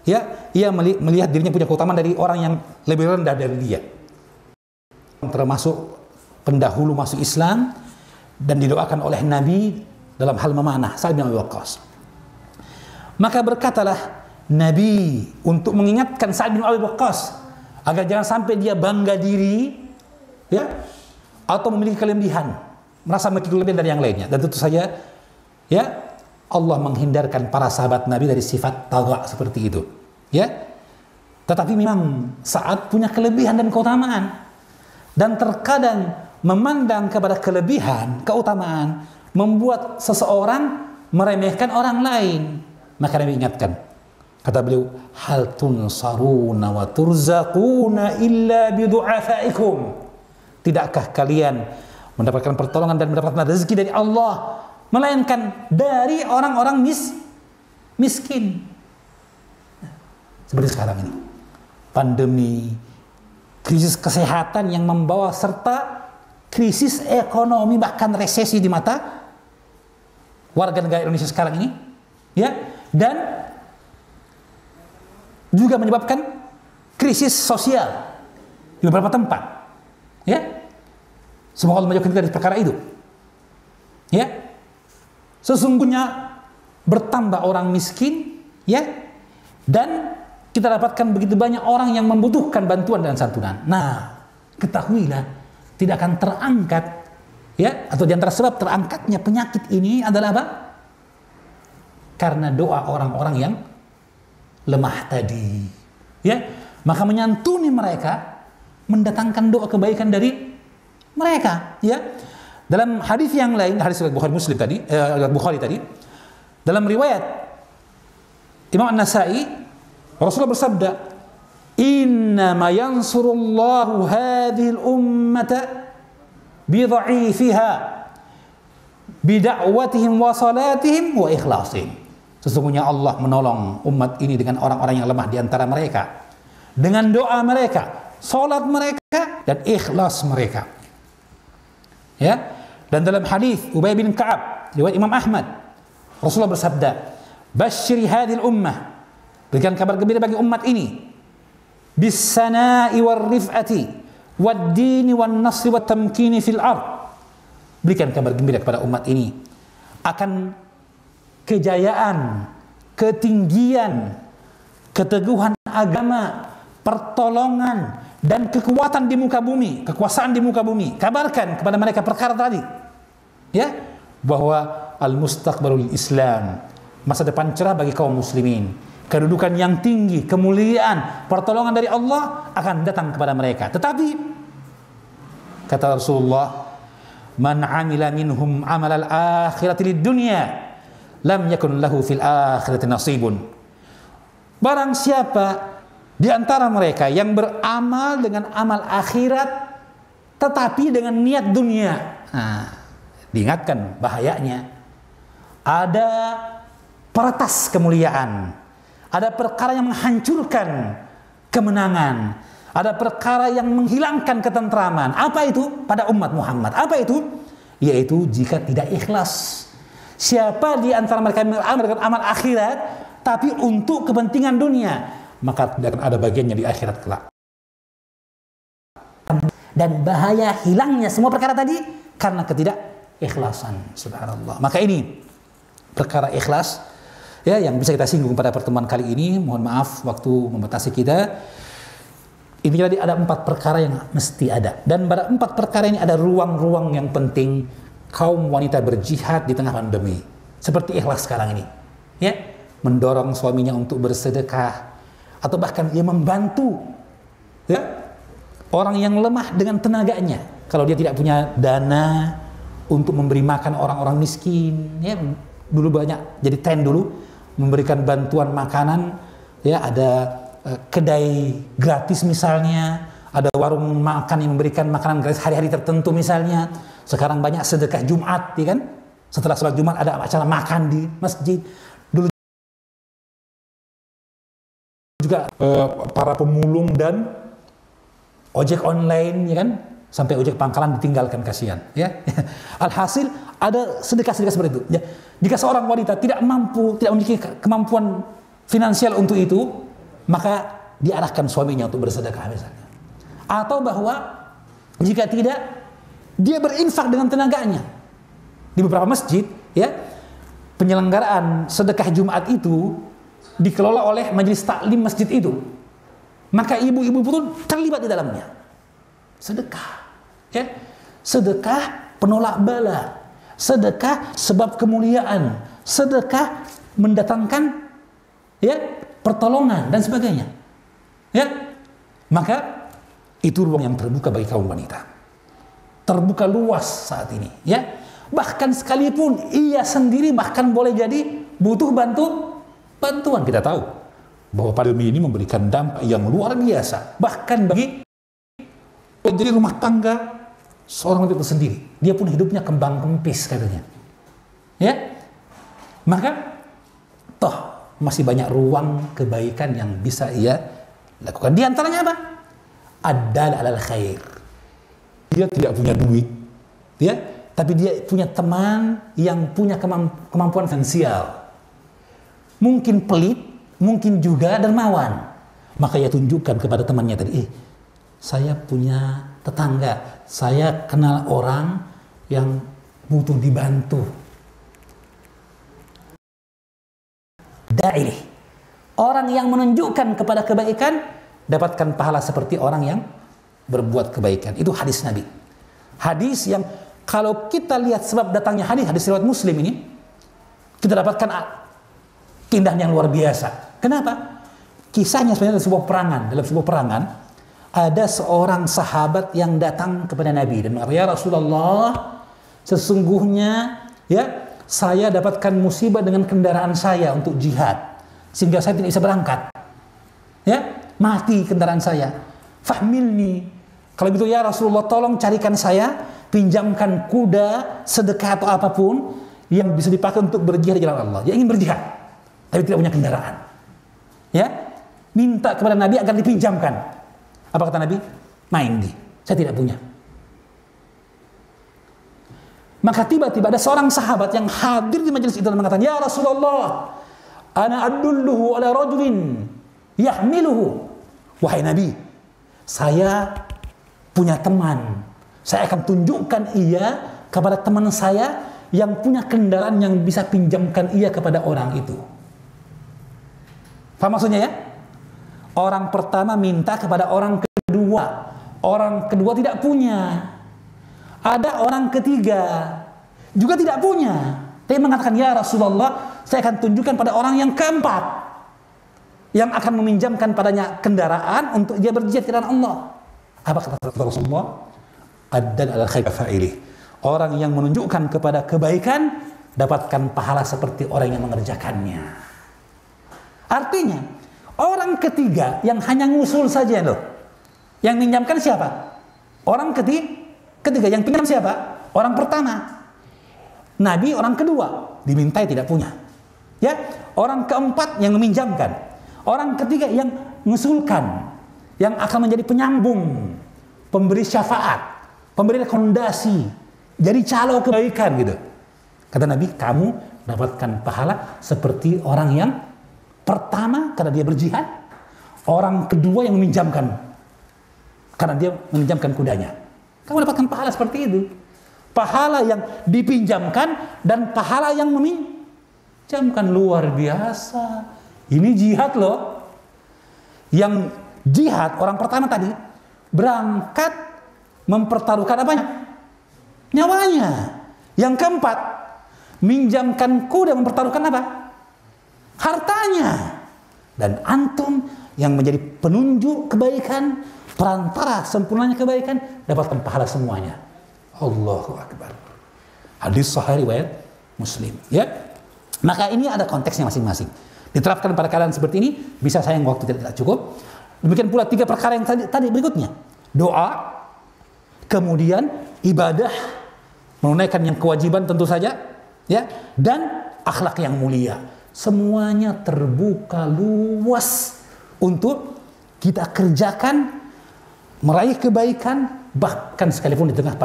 B: Ya, ia melihat dirinya punya keutamaan dari orang yang lebih rendah dari dia. Termasuk pendahulu masuk Islam dan didoakan oleh Nabi dalam hal memanah, Sa'ad bin Abi Waqqas. Maka berkatalah Nabi untuk mengingatkan Sa'ad bin Abi Waqqas agar jangan sampai dia bangga diri, ya, atau memiliki kelebihan, merasa memiliki kelebihan dari yang lainnya. Dan tentu saja, ya, Allah menghindarkan para sahabat Nabi dari sifat tagha seperti itu, ya. Tetapi memang Sa'ad punya kelebihan dan keutamaan, dan terkadang memandang kepada kelebihan, keutamaan membuat seseorang meremehkan orang lain. Maka Nabi ingatkan, kata beliau, hal tunsaruna wa turzaquna illa bidu'afaikum. Tidakkah kalian mendapatkan pertolongan dan mendapatkan rezeki dari Allah melainkan dari orang-orang miskin. Seperti sekarang ini, pandemi, krisis kesehatan yang membawa serta krisis ekonomi, bahkan resesi di mata warga negara Indonesia sekarang ini, ya, dan juga menyebabkan krisis sosial di beberapa tempat, ya. Semoga Allah menjauhkan kita dari perkara itu, ya. Sesungguhnya bertambah orang miskin, ya, dan kita dapatkan begitu banyak orang yang membutuhkan bantuan dan santunan. Nah, ketahuilah, tidak akan terangkat, ya, atau di antara sebab terangkatnya penyakit ini adalah apa? Karena doa orang-orang yang lemah tadi, ya. Maka menyantuni mereka, mendatangkan doa kebaikan dari mereka, ya. Dalam hadis yang lain, hadis Bukhari tadi, dalam riwayat Imam An-Nasa'i, Rasulullah bersabda, "Innama yansurullahu hadhil ummata bidha'ifiha bida'watihim wa salatihim wa ikhlasihim." Sesungguhnya Allah menolong umat ini dengan orang-orang yang lemah di antara mereka, dengan doa mereka, salat mereka, dan ikhlas mereka. Ya. Dan dalam hadis Ubay bin Ka'ab riwayat Imam Ahmad, Rasulullah bersabda, "Basyiri hadhil ummah." Berikan kabar gembira bagi umat ini. Bis-sana'i war-rif'ati wad-dini wan-nasri wat-tamkini fil ard. Berikan kabar gembira kepada umat ini akan kejayaan, ketinggian, keteguhan agama, pertolongan, dan kekuatan di muka bumi, kekuasaan di muka bumi. Kabarkan kepada mereka perkara tadi, ya, bahwa al-mustaqbalul Islam, masa depan cerah bagi kaum muslimin, kedudukan yang tinggi, kemuliaan, pertolongan dari Allah akan datang kepada mereka. Tetapi kata Rasulullah, man amila minhum amal al-akhirati lid-dunya lam yakun lahu fil akhirati nasibun. Barang siapa di antara mereka yang beramal dengan amal akhirat tetapi dengan niat dunia. Nah, diingatkan bahayanya. Ada peretas kemuliaan, ada perkara yang menghancurkan kemenangan, ada perkara yang menghilangkan ketentraman. Apa itu pada umat Muhammad? Apa itu? Yaitu jika tidak ikhlas. Siapa di antara mereka yang beramal dengan amal akhirat tapi untuk kepentingan dunia, maka tidak akan ada bagiannya di akhirat kelak. Dan bahaya hilangnya semua perkara tadi karena ketidakikhlasan. Subhanallah. Maka ini perkara ikhlas, ya, yang bisa kita singgung pada pertemuan kali ini. Mohon maaf waktu membatasi kita. Ini tadi ada 4 perkara yang mesti ada, dan pada 4 perkara ini ada ruang-ruang yang penting kaum wanita berjihad di tengah pandemi. Seperti ikhlas sekarang ini, ya, mendorong suaminya untuk bersedekah, atau bahkan dia membantu, ya, orang yang lemah dengan tenaganya. Kalau dia tidak punya dana untuk memberi makan orang-orang miskin, ya, dulu banyak jadi tren dulu memberikan bantuan makanan, ya, ada kedai gratis misalnya, ada warung makan yang memberikan makanan gratis hari-hari tertentu misalnya. Sekarang banyak sedekah Jumat, ya kan? Setelah sholat Jumat ada acara makan di masjid. Dulu juga para pemulung dan ojek online, ya kan? Sampai ojek pangkalan ditinggalkan, kasihan, ya. Alhasil ada sedekah-sedekah seperti itu, ya. Jika seorang wanita tidak memiliki kemampuan finansial untuk itu, maka diarahkan suaminya untuk bersedekah misalnya. Atau bahwa jika tidak, dia berinfak dengan tenaganya. Di beberapa masjid, ya, penyelenggaraan sedekah Jumat itu dikelola oleh majelis taklim masjid itu. Maka ibu-ibu pun terlibat di dalamnya. Sedekah, ya. Sedekah penolak bala, sedekah sebab kemuliaan, sedekah mendatangkan, ya, pertolongan dan sebagainya, ya. Maka itu ruang yang terbuka bagi kaum wanita, terbuka luas saat ini, ya. Bahkan sekalipun ia sendiri bahkan boleh jadi butuh bantuan. Kita tahu bahwa pandemi ini memberikan dampak yang luar biasa, bahkan bagi jadi rumah tangga seorang itu sendiri, dia pun hidupnya kembang kempis katanya, ya. Maka toh masih banyak ruang kebaikan yang bisa ia lakukan. Di antaranya apa? Ad-dal 'alal khair. Dia tidak punya duit, ya, tapi dia punya teman yang punya kemampuan finansial. Mungkin pelit, mungkin juga dermawan. Maka ia tunjukkan kepada temannya tadi, saya punya tetangga, saya kenal orang yang butuh dibantu. Da'i, orang yang menunjukkan kepada kebaikan dapatkan pahala seperti orang yang berbuat kebaikan. Itu hadis Nabi. Hadis yang kalau kita lihat sebab datangnya hadis riwayat Muslim ini, kita dapatkan keindahan yang luar biasa. Kenapa? Kisahnya sebenarnya dalam sebuah perangan ada seorang sahabat yang datang kepada Nabi dan mengatakan, "Ya Rasulullah, sesungguhnya, ya, saya dapatkan musibah dengan kendaraan saya untuk jihad, sehingga saya tidak bisa berangkat. Ya, mati kendaraan saya. Fahmilni. Kalau begitu ya Rasulullah, tolong carikan saya, pinjamkan kuda, sedekah atau apapun yang bisa dipakai untuk berjihad di jalan Allah." Dia ingin berjihad, tapi tidak punya kendaraan. Ya, minta kepada Nabi agar dipinjamkan. Apa kata Nabi? Ma indi, saya tidak punya. Maka tiba-tiba ada seorang sahabat yang hadir di majelis itu dan mengatakan, "Ya Rasulullah, ana adulluhu ala rajulin yahmiluhu." Wahai Nabi, saya punya teman. Saya akan tunjukkan ia kepada teman saya yang punya kendaraan yang bisa pinjamkan ia kepada orang itu. Paham maksudnya ya? Orang pertama minta kepada orang kedua. Orang kedua tidak punya. Ada orang ketiga juga tidak punya. Dia mengatakan, "Ya Rasulullah, saya akan tunjukkan pada orang yang keempat yang akan meminjamkan padanya kendaraan untuk dia berjihad di jalan Allah." Apa kata Rasulullah? Ad-dal ala khair fa'ilih. Orang yang menunjukkan kepada kebaikan dapatkan pahala seperti orang yang mengerjakannya. Artinya, orang ketiga yang hanya ngusul saja loh. Yang minjamkan siapa? Orang ketiga yang pinjam siapa? Orang pertama. Nabi orang kedua, dimintai tidak punya. Ya, orang keempat yang meminjamkan. Orang ketiga yang mengusulkan, yang akan menjadi penyambung, pemberi syafaat, pemberi rekomendasi, jadi calo kebaikan gitu. Kata Nabi, kamu dapatkan pahala seperti orang yang pertama karena dia berjihad, orang kedua yang meminjamkan karena dia meminjamkan kudanya. Kamu dapatkan pahala seperti itu. Pahala yang dipinjamkan dan pahala yang meminjamkan, luar biasa. Ini jihad loh. Yang jihad orang pertama tadi berangkat mempertaruhkan apanya? Nyawanya. Yang keempat, minjamkan kuda mempertaruhkan apa? Hartanya. Dan antum yang menjadi penunjuk kebaikan, perantara sempurnanya kebaikan, dapatkan pahala semuanya. Allahu Akbar. Hadis sahih riwayat Muslim. Ya. Maka ini ada konteksnya masing-masing. Diterapkan pada keadaan seperti ini, bisa sayang waktu tidak cukup. Demikian pula 3 perkara yang tadi berikutnya. Doa, kemudian ibadah, menunaikan yang kewajiban tentu saja, ya, dan akhlak yang mulia. Semuanya terbuka luas untuk kita kerjakan, meraih kebaikan, bahkan sekalipun di tengah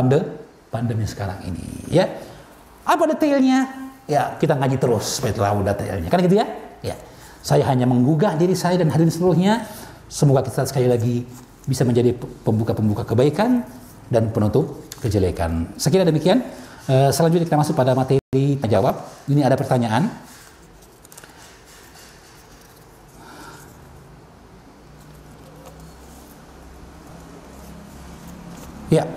B: pandemi sekarang ini, ya. Apa detailnya? Ya, kita ngaji terus supaya tahu detailnya. Kan gitu ya? Ya. Saya hanya menggugah diri saya dan hadirin seluruhnya. Semoga kita sekali lagi bisa menjadi pembuka-pembuka kebaikan dan penutup kejelekan. Sekiranya demikian. Selanjutnya kita masuk pada materi jawab. Ini ada pertanyaan. Ya,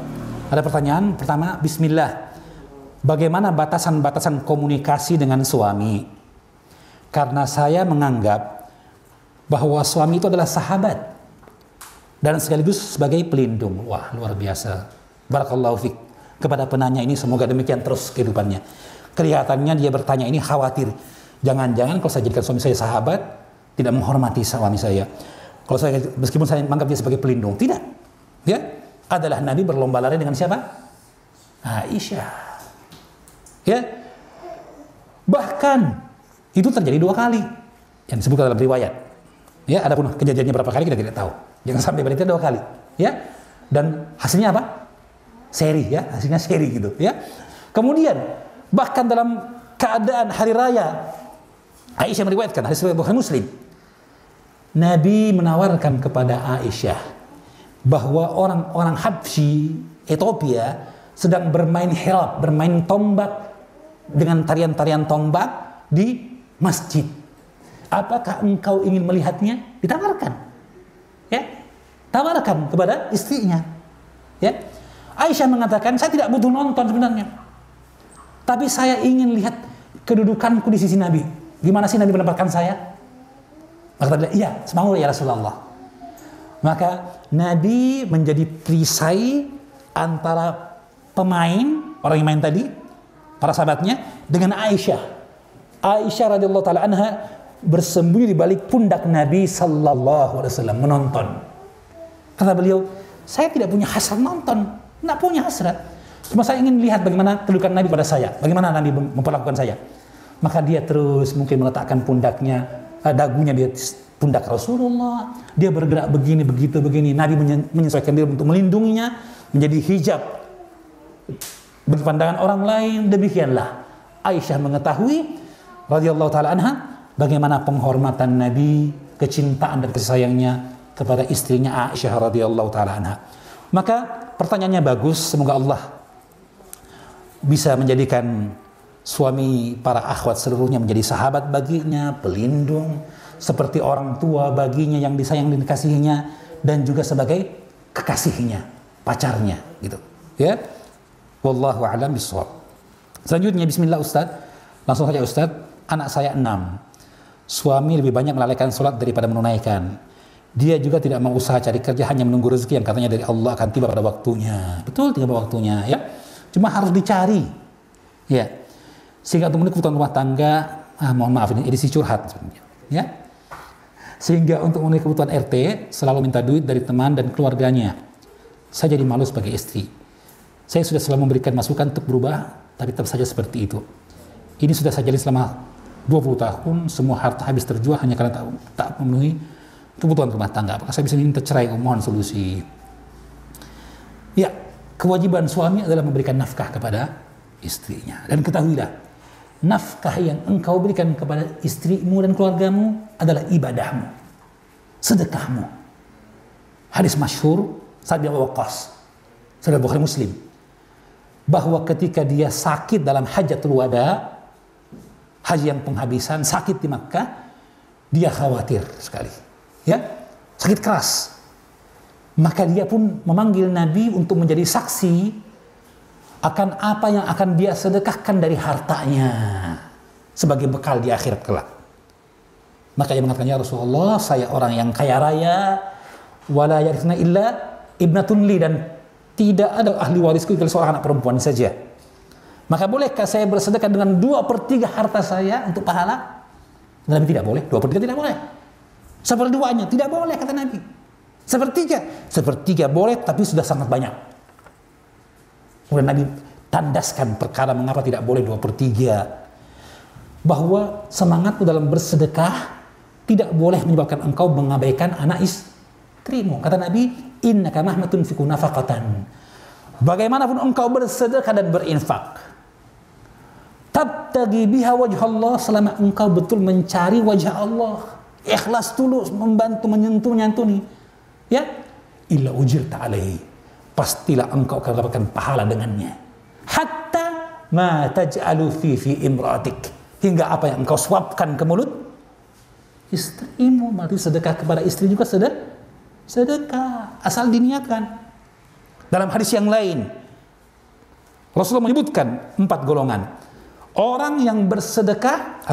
B: ada pertanyaan pertama. Bismillah. Bagaimana batasan-batasan komunikasi dengan suami? Karena saya menganggap bahwa suami itu adalah sahabat dan sekaligus sebagai pelindung. Wah, luar biasa. Barakallahu fiik. Kepada penanya ini semoga demikian terus kehidupannya. Kelihatannya dia bertanya ini khawatir. Jangan-jangan kalau saya jadikan suami saya sahabat, tidak menghormati suami saya. Kalau saya, meskipun saya menganggap dia sebagai pelindung, tidak. Ya, adalah Nabi berlomba lari dengan siapa? Aisyah. Ya, bahkan itu terjadi 2 kali yang disebutkan dalam riwayat. Ya, adapun kejadiannya berapa kali kita tidak tahu. Jangan sampai berarti 2 kali. Ya, dan hasilnya apa? Seri, ya, hasilnya seri gitu. Ya, kemudian bahkan dalam keadaan hari raya, Aisyah meriwayatkan hadis riwayat Bukhari Muslim. Nabi menawarkan kepada Aisyah bahwa orang-orang Habsyi Ethiopia sedang bermain helab, bermain tombak dengan tarian-tarian tombak di masjid. Apakah engkau ingin melihatnya? Ditawarkan. Ya, tawarkan kepada istrinya. Ya, Aisyah mengatakan, saya tidak butuh nonton sebenarnya, tapi saya ingin lihat kedudukanku di sisi Nabi. Gimana sih Nabi menempatkan saya? Maka dia, iya, semau ya Rasulullah. Maka Nabi menjadi perisai antara pemain, orang yang main tadi, para sahabatnya, dengan Aisyah. Aisyah radhiyallahu taala anha bersembunyi di balik pundak Nabi sallallahu alaihi wasallam menonton. Kata beliau, saya tidak punya hasrat nonton, tidak punya hasrat. Cuma saya ingin lihat bagaimana kedudukan Nabi pada saya, bagaimana Nabi memperlakukan saya. Maka dia terus mungkin meletakkan pundaknya, dagunya dia pundak Rasulullah, dia bergerak begini, begitu, begini. Nabi menyesuaikan diri untuk melindunginya, menjadi hijab bagi pandangan orang lain. Demikianlah Aisyah mengetahui radhiyallahu taala anha bagaimana penghormatan Nabi, kecintaan dan kasih sayangnya kepada istrinya Aisyah radhiyallahu taala anha. Maka pertanyaannya bagus, semoga Allah bisa menjadikan suami para akhwat seluruhnya menjadi sahabat baginya, pelindung, seperti orang tua baginya yang disayang dan dikasihinya, dan juga sebagai kekasihnya, pacarnya gitu. Ya. Wallahu a'lam bishawab. Selanjutnya bismillah Ustaz. Langsung saja Ustaz. Anak saya 6. Suami lebih banyak melalaikan sholat daripada menunaikan. Dia juga tidak mau usaha cari kerja, hanya menunggu rezeki yang katanya dari Allah akan tiba pada waktunya. Betul, tiba pada waktunya ya. Cuma harus dicari. Ya. Sehingga untuk memenuhi kebutuhan rumah tangga, mohon maaf ini edisi curhat sebenarnya. Ya. Sehingga untuk memenuhi kebutuhan RT selalu minta duit dari teman dan keluarganya. Saya jadi malu sebagai istri. Saya sudah selalu memberikan masukan untuk berubah, tapi tetap saja seperti itu. Ini sudah saya jalani selama 20 tahun, semua harta habis terjual hanya karena tak memenuhi kebutuhan rumah tangga. Apakah saya bisa minta cerai? Mohon solusi. Ya, kewajiban suami adalah memberikan nafkah kepada istrinya. Dan ketahuilah, nafkah yang engkau berikan kepada istrimu dan keluargamu adalah ibadahmu, sedekahmu. Hadis masyhur Sa'd bin Abi Waqqas, Sahih Bukhari Muslim, bahwa ketika dia sakit dalam Hajjatul Wada, haji yang penghabisan, sakit di Makkah, dia khawatir sekali, ya, sakit keras. Maka dia pun memanggil Nabi untuk menjadi saksi akan apa yang akan dia sedekahkan dari hartanya sebagai bekal di akhirat kelak. Maka dia mengatakan, ya Rasulullah, saya orang yang kaya raya, wala yarisna illa ibnatun li, dan tidak ada ahli warisku kecuali seorang anak perempuan saja. Maka bolehkah saya bersedekah dengan 2/3 harta saya untuk pahala? Nabi tidak boleh, 2/3 tidak boleh. 1/2-nya tidak boleh, kata Nabi. 1/3 boleh, tapi sudah sangat banyak. Kemudian Nabi tandaskan perkara mengapa tidak boleh 2/3. Bahwa semangatmu dalam bersedekah tidak boleh menyebabkan engkau mengabaikan anak istrimu. Kata Nabi, innaka mahma tunfiqu nafaqatan. Bagaimanapun engkau bersedekah dan berinfak, tabtagi biha wajh Allah, selama engkau betul mencari wajah Allah, ikhlas tulus, membantu, menyentuh, nyantuni, ya, illa ujirta alaihi, pastilah engkau akan mendapatkan pahala dengannya. Hatta ma taj'alu fi imra'atik, hingga apa yang engkau suapkan ke mulut istrimu. Berarti sedekah kepada istri juga sedekah, asal diniatkan. Dalam hadis yang lain, Rasulullah menyebutkan 4 golongan. Orang yang bersedekah,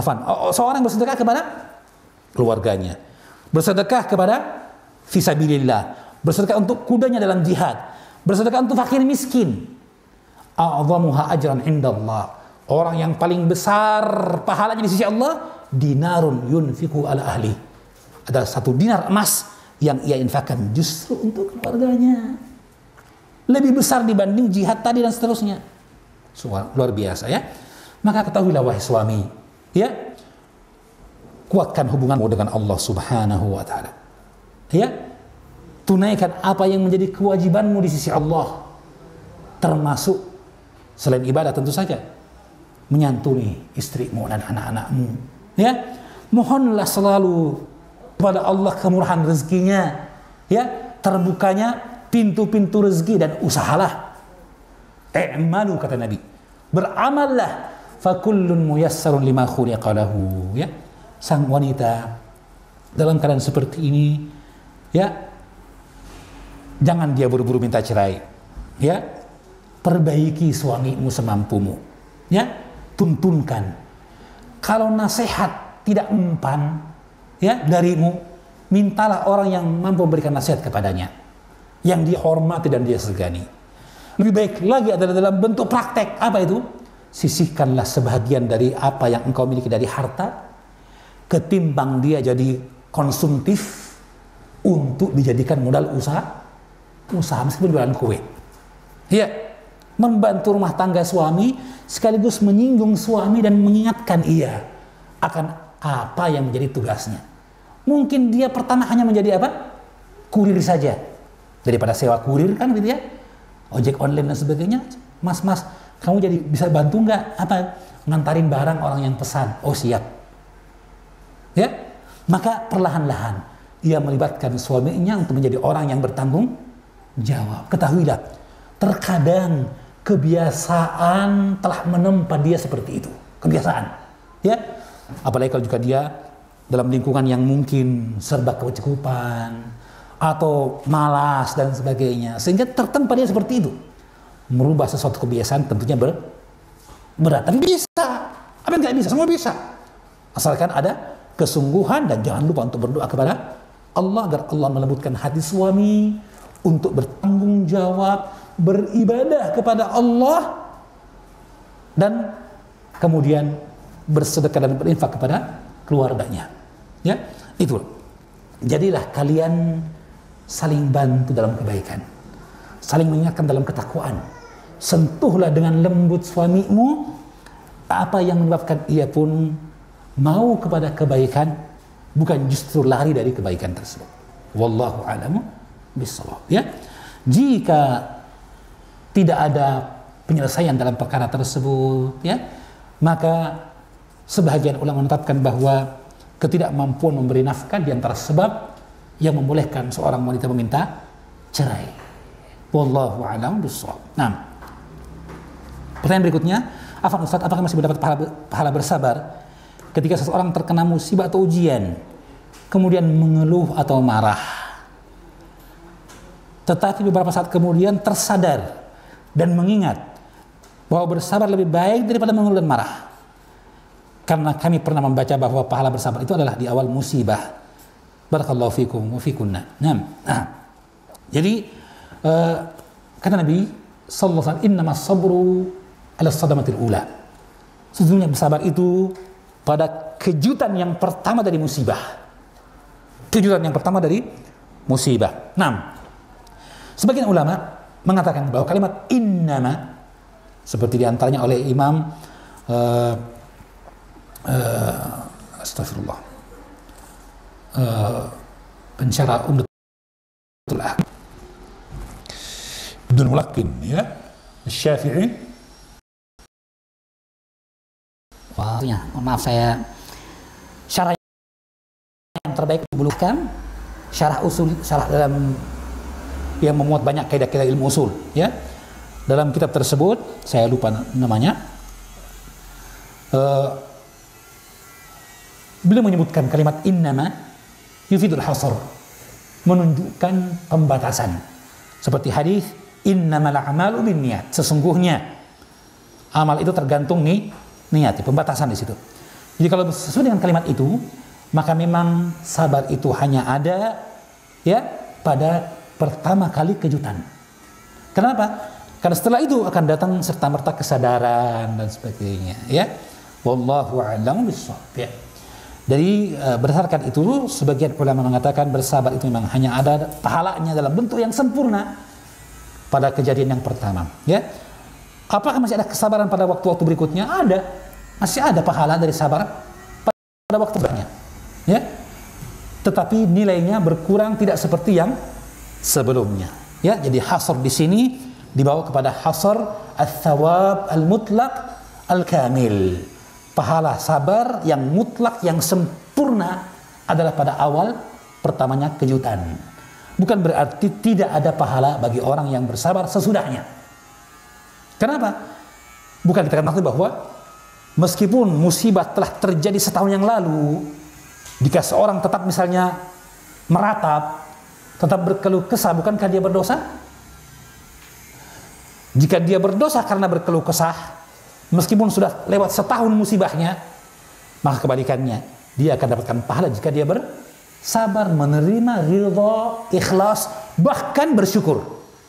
B: seorang yang bersedekah kepada keluarganya, bersedekah kepada fisabilillah, bersedekah untuk kudanya dalam jihad, bersedekah untuk fakir miskin. A'zamuha ajran indallah. Orang yang paling besar pahalanya di sisi Allah, dinarun yunfiqu ala ahli. Ada 1 dinar emas yang ia infakkan justru untuk keluarganya. Lebih besar dibanding jihad tadi dan seterusnya. Luar biasa ya. Maka ketahuilah wahai suami, ya, kuatkan hubunganmu dengan Allah Subhanahu wa taala. Ya. Tunaikan apa yang menjadi kewajibanmu di sisi Allah. Termasuk selain ibadah tentu saja menyantuni istrimu dan anak-anakmu. Ya. Mohonlah selalu kepada Allah kemurahan rezekinya, ya, terbukanya pintu-pintu rezeki, dan usahalah. I'malu, kata Nabi, beramallah, fakullun muyassarun lima khuliqa lahu. Ya, sang wanita dalam keadaan seperti ini, ya, jangan dia buru-buru minta cerai. Ya, perbaiki suamimu semampumu. Ya, tuntunkan. Kalau nasihat tidak mempan, ya, darimu, mintalah orang yang mampu memberikan nasihat kepadanya, yang dia hormati dan dia segani. Lebih baik lagi adalah dalam bentuk praktek. Apa itu? Sisihkanlah sebahagian dari apa yang engkau miliki dari harta, ketimbang dia jadi konsumtif untuk dijadikan modal usaha meskipun jualan kue. Ya, membantu rumah tangga suami sekaligus menyinggung suami dan mengingatkan ia akan apa yang menjadi tugasnya. Mungkin dia pertama hanya menjadi apa? Kurir saja. Daripada sewa kurir kan gitu ya. Ojek online dan sebagainya. Mas, kamu jadi bisa bantu nggak? Apa? Ngantarin barang orang yang pesan. Oh siap. Ya. Maka perlahan-lahan ia melibatkan suaminya untuk menjadi orang yang bertanggung jawab. Ketahuilah, terkadang kebiasaan telah menempa dia seperti itu. Kebiasaan. Ya. Apalagi kalau juga dia dalam lingkungan yang mungkin serba kecukupan atau malas dan sebagainya, sehingga tertempa dia seperti itu. Merubah sesuatu kebiasaan tentunya berat, tapi bisa. Apa yang nggak bisa? Semua bisa, asalkan ada kesungguhan. Dan jangan lupa untuk berdoa kepada Allah agar Allah melembutkan hati suami untuk bertanggung jawab, beribadah kepada Allah, dan kemudian bersedekah dan berinfak kepada keluarganya. Ya, itu. Jadilah kalian saling bantu dalam kebaikan, saling mengingatkan dalam ketakwaan. Sentuhlah dengan lembut suamimu apa yang menyebabkan ia pun mau kepada kebaikan, bukan justru lari dari kebaikan tersebut. Wallahu a'lamu bissawab. Ya, jika tidak ada penyelesaian dalam perkara tersebut, ya, maka sebahagian ulama menetapkan bahwa ketidakmampuan memberi nafkah di antara sebab yang membolehkan seorang wanita meminta cerai. Wallahu a'lam bissawab. Nah, pertanyaan berikutnya, Afwan Ustaz, apakah masih mendapat pahala bersabar ketika seseorang terkena musibah atau ujian, kemudian mengeluh atau marah, tetapi beberapa saat kemudian tersadar dan mengingat bahwa bersabar lebih baik daripada mengeluh dan marah? Karena kami pernah membaca bahwa pahala bersabar itu adalah di awal musibah. Barakallahu fikum wa fikunna. Nah. Jadi kata Nabi sallallahu alaihi wasallam, innamas sabru ala sadamatil ula. Sesungguhnya bersabar itu pada kejutan yang pertama dari musibah. Kejutan yang pertama dari musibah. Nah, sebagian ulama mengatakan bahwa kalimat innama, seperti diantaranya oleh Imam astagfirullah, pensyarah Umdatul Ahkam Ibnul Mulaqqin, ya, Syafi'i.
C: Wah, ya, maaf, saya syarah yang terbaik dibulukan, syarah usul, syarah dalam yang memuat banyak kaidah-kaidah ilmu usul, ya. Dalam kitab tersebut saya lupa namanya, beliau menyebutkan kalimat innama yufidul hasr, menunjukkan pembatasan. Seperti hadis innamal a'malu binniyat, sesungguhnya amal itu tergantung niat, pembatasan di situ. Jadi kalau sesuai dengan kalimat itu, maka memang sabar itu hanya ada, ya, pada pertama kali kejutan. Kenapa? Karena setelah itu akan datang serta-merta kesadaran dan sebagainya, ya. Wallahu a'lam bishawab, ya. Jadi berdasarkan itu sebagian ulama mengatakan bersabar itu memang hanya ada pahalanya dalam bentuk yang sempurna pada kejadian yang pertama, ya. Apakah masih ada kesabaran pada waktu-waktu berikutnya? Ada. Masih ada pahala dari sabar pada waktu berikutnya, ya. Tetapi nilainya berkurang, tidak seperti yang sebelumnya, ya. Jadi hasr di sini dibawa kepada hasr al-thawab al-mutlaq al-kamil. Pahala sabar yang mutlak, yang sempurna adalah pada awal pertamanya kejutan. Bukan berarti tidak ada pahala bagi orang yang bersabar sesudahnya. Kenapa? Bukan kita katakan bahwa meskipun musibah telah terjadi setahun yang lalu, jika seorang tetap misalnya meratap, tetap berkeluh kesah, bukankah dia berdosa? Jika dia berdosa karena berkeluh kesah, meskipun sudah lewat setahun musibahnya, maka kebalikannya, dia akan dapatkan pahala jika dia bersabar, menerima, ridha, ikhlas, bahkan bersyukur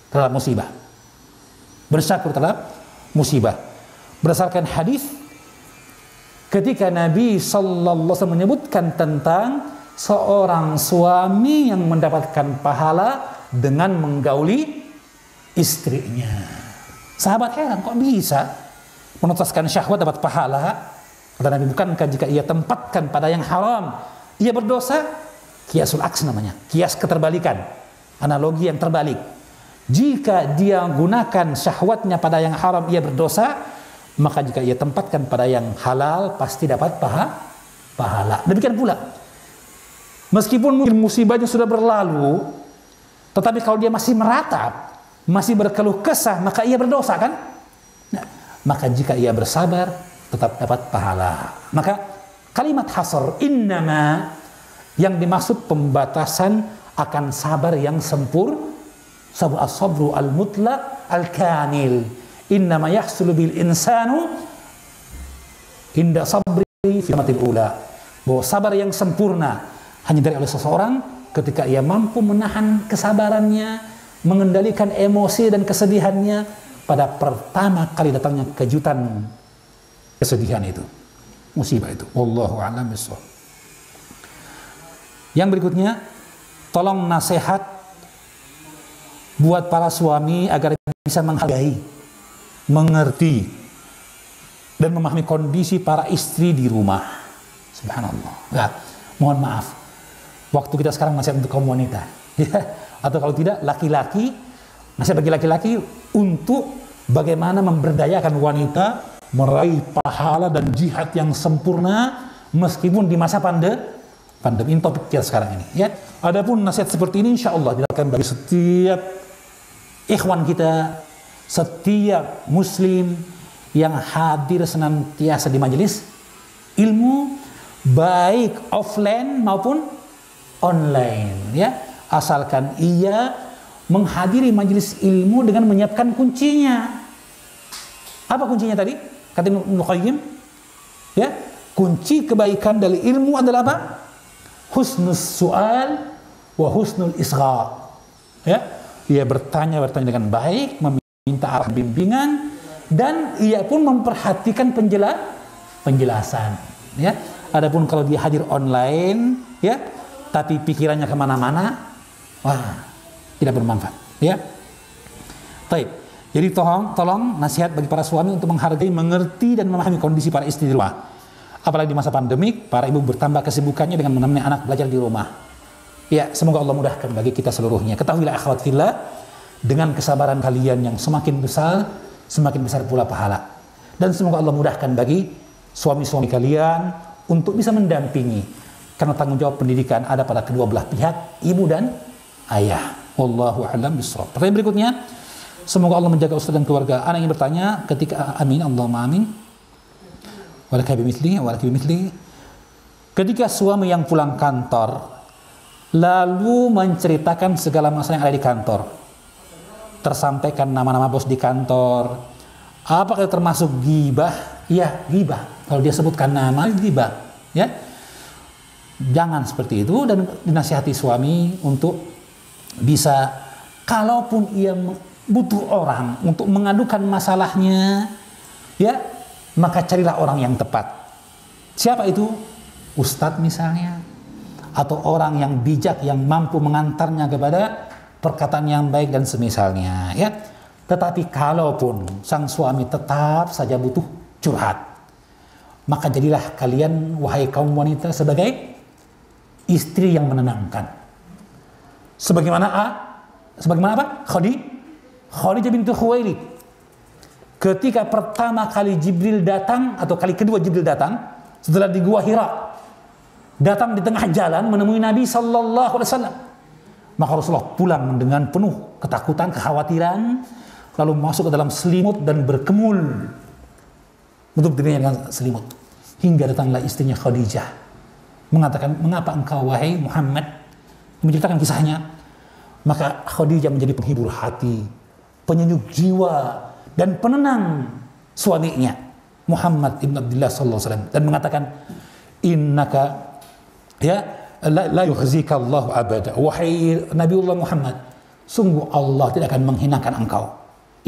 C: terhadap musibah. Bersyukur terhadap musibah. Berdasarkan hadis, ketika Nabi sallallahu alaihi wasallam menyebutkan tentang seorang suami yang mendapatkan pahala dengan menggauli istrinya. Sahabat heran, kok bisa menuntaskan syahwat dapat pahala? Kata Nabi, bukankah jika ia tempatkan pada yang haram, ia berdosa?
B: Kiasul aks namanya, kias keterbalikan, analogi yang terbalik. Jika dia gunakan syahwatnya pada yang haram, ia berdosa, maka jika ia tempatkan pada yang halal, pasti dapat pahala. Demikian pula, meskipun mungkin musibahnya sudah berlalu, tetapi kalau dia masih meratap, masih berkeluh kesah, maka ia berdosa kan? Nah, maka jika ia bersabar, tetap dapat pahala. Maka kalimat hasr, innama, yang dimaksud pembatasan akan sabar yang sabar as-sabru al-mutlaq al-kamil. Innama yahsulu bil insanu inda sabri fi matil ula. Bahwa sabar yang sempurna hanya dari oleh seseorang ketika ia mampu menahan kesabarannya, mengendalikan emosi dan kesedihannya pada pertama kali datangnya kejutan kesedihan itu, musibah itu. Wallahu a'lam bishawab. Yang berikutnya, tolong nasihat buat para suami agar bisa menghargai, mengerti, dan memahami kondisi para istri di rumah. Subhanallah. Ya, mohon maaf, waktu kita sekarang masih untuk kaum wanita, ya. Atau kalau tidak laki-laki, masih bagi laki-laki untuk bagaimana memberdayakan wanita meraih pahala dan jihad yang sempurna meskipun di masa pandemi. Ini topik kita sekarang ini, ya. Adapun nasihat seperti ini insya Allah dilakukan bagi setiap ikhwan kita, setiap muslim yang hadir senantiasa di majelis ilmu, baik offline maupun online, ya. Asalkan ia menghadiri majelis ilmu dengan menyiapkan kuncinya. Apa kuncinya tadi? Kata Ibnu Qayyim, ya, kunci kebaikan dari ilmu adalah apa? Husnul su'al wa husnul isgha. Ya, ia bertanya dengan baik, meminta arah bimbingan, dan ia pun memperhatikan penjelasan. Ya, adapun kalau dia hadir online, ya, tapi pikirannya kemana-mana, wah, tidak bermanfaat. Ya, baik. Jadi tolong nasihat bagi para suami untuk menghargai, mengerti, dan memahami kondisi para istri di rumah. Apalagi di masa pandemik, para ibu bertambah kesibukannya dengan menemani anak belajar di rumah. Ya, semoga Allah mudahkan bagi kita seluruhnya. Ketahuilah akhwat fillah, dengan kesabaran kalian yang semakin besar pula pahala. Dan semoga Allah mudahkan bagi suami-suami kalian untuk bisa mendampingi. Karena tanggung jawab pendidikan ada pada kedua belah pihak, ibu dan ayah. Wallahu a'lam bishawab. Pertanyaan berikutnya, semoga Allah menjaga ustaz dan keluarga. Anak yang bertanya ketika amin, Allahumma amin. Ketika suami yang pulang kantor lalu menceritakan segala masalah yang ada di kantor, tersampaikan nama-nama bos di kantor, apakah termasuk ghibah? Ya, ghibah. Kalau dia sebutkan nama, ghibah, ya. Jangan seperti itu, dan dinasihati suami untuk bisa, kalaupun ia butuh orang untuk mengadukan masalahnya, ya, maka carilah orang yang tepat. Siapa itu? Ustadz misalnya, atau orang yang bijak yang mampu mengantarnya kepada perkataan yang baik dan semisalnya, ya. Tetapi kalaupun sang suami tetap saja butuh curhat, maka jadilah kalian, wahai kaum wanita, sebagai istri yang menenangkan. Sebagaimana apa? Khadijah bintu Khuwailid. Ketika pertama kali Jibril datang, atau kali kedua Jibril datang setelah di Gua Hira, datang di tengah jalan menemui Nabi Sallallahu Alaihi Wasallam, maka Rasulullah pulang dengan penuh ketakutan, kekhawatiran, lalu masuk ke dalam selimut dan berkemul, menutup dirinya dengan selimut, hingga datanglah istrinya Khadijah mengatakan, mengapa engkau wahai Muhammad, menceritakan kisahnya. Maka Khadijah menjadi penghibur hati, penyejuk jiwa, dan penenang suaminya Muhammad ibn Abdullah sallallahu alaihi wasallam, dan mengatakan, innaka ya la yukhzika Allah abada, wahai Nabiullah Muhammad, sungguh Allah tidak akan menghinakan engkau.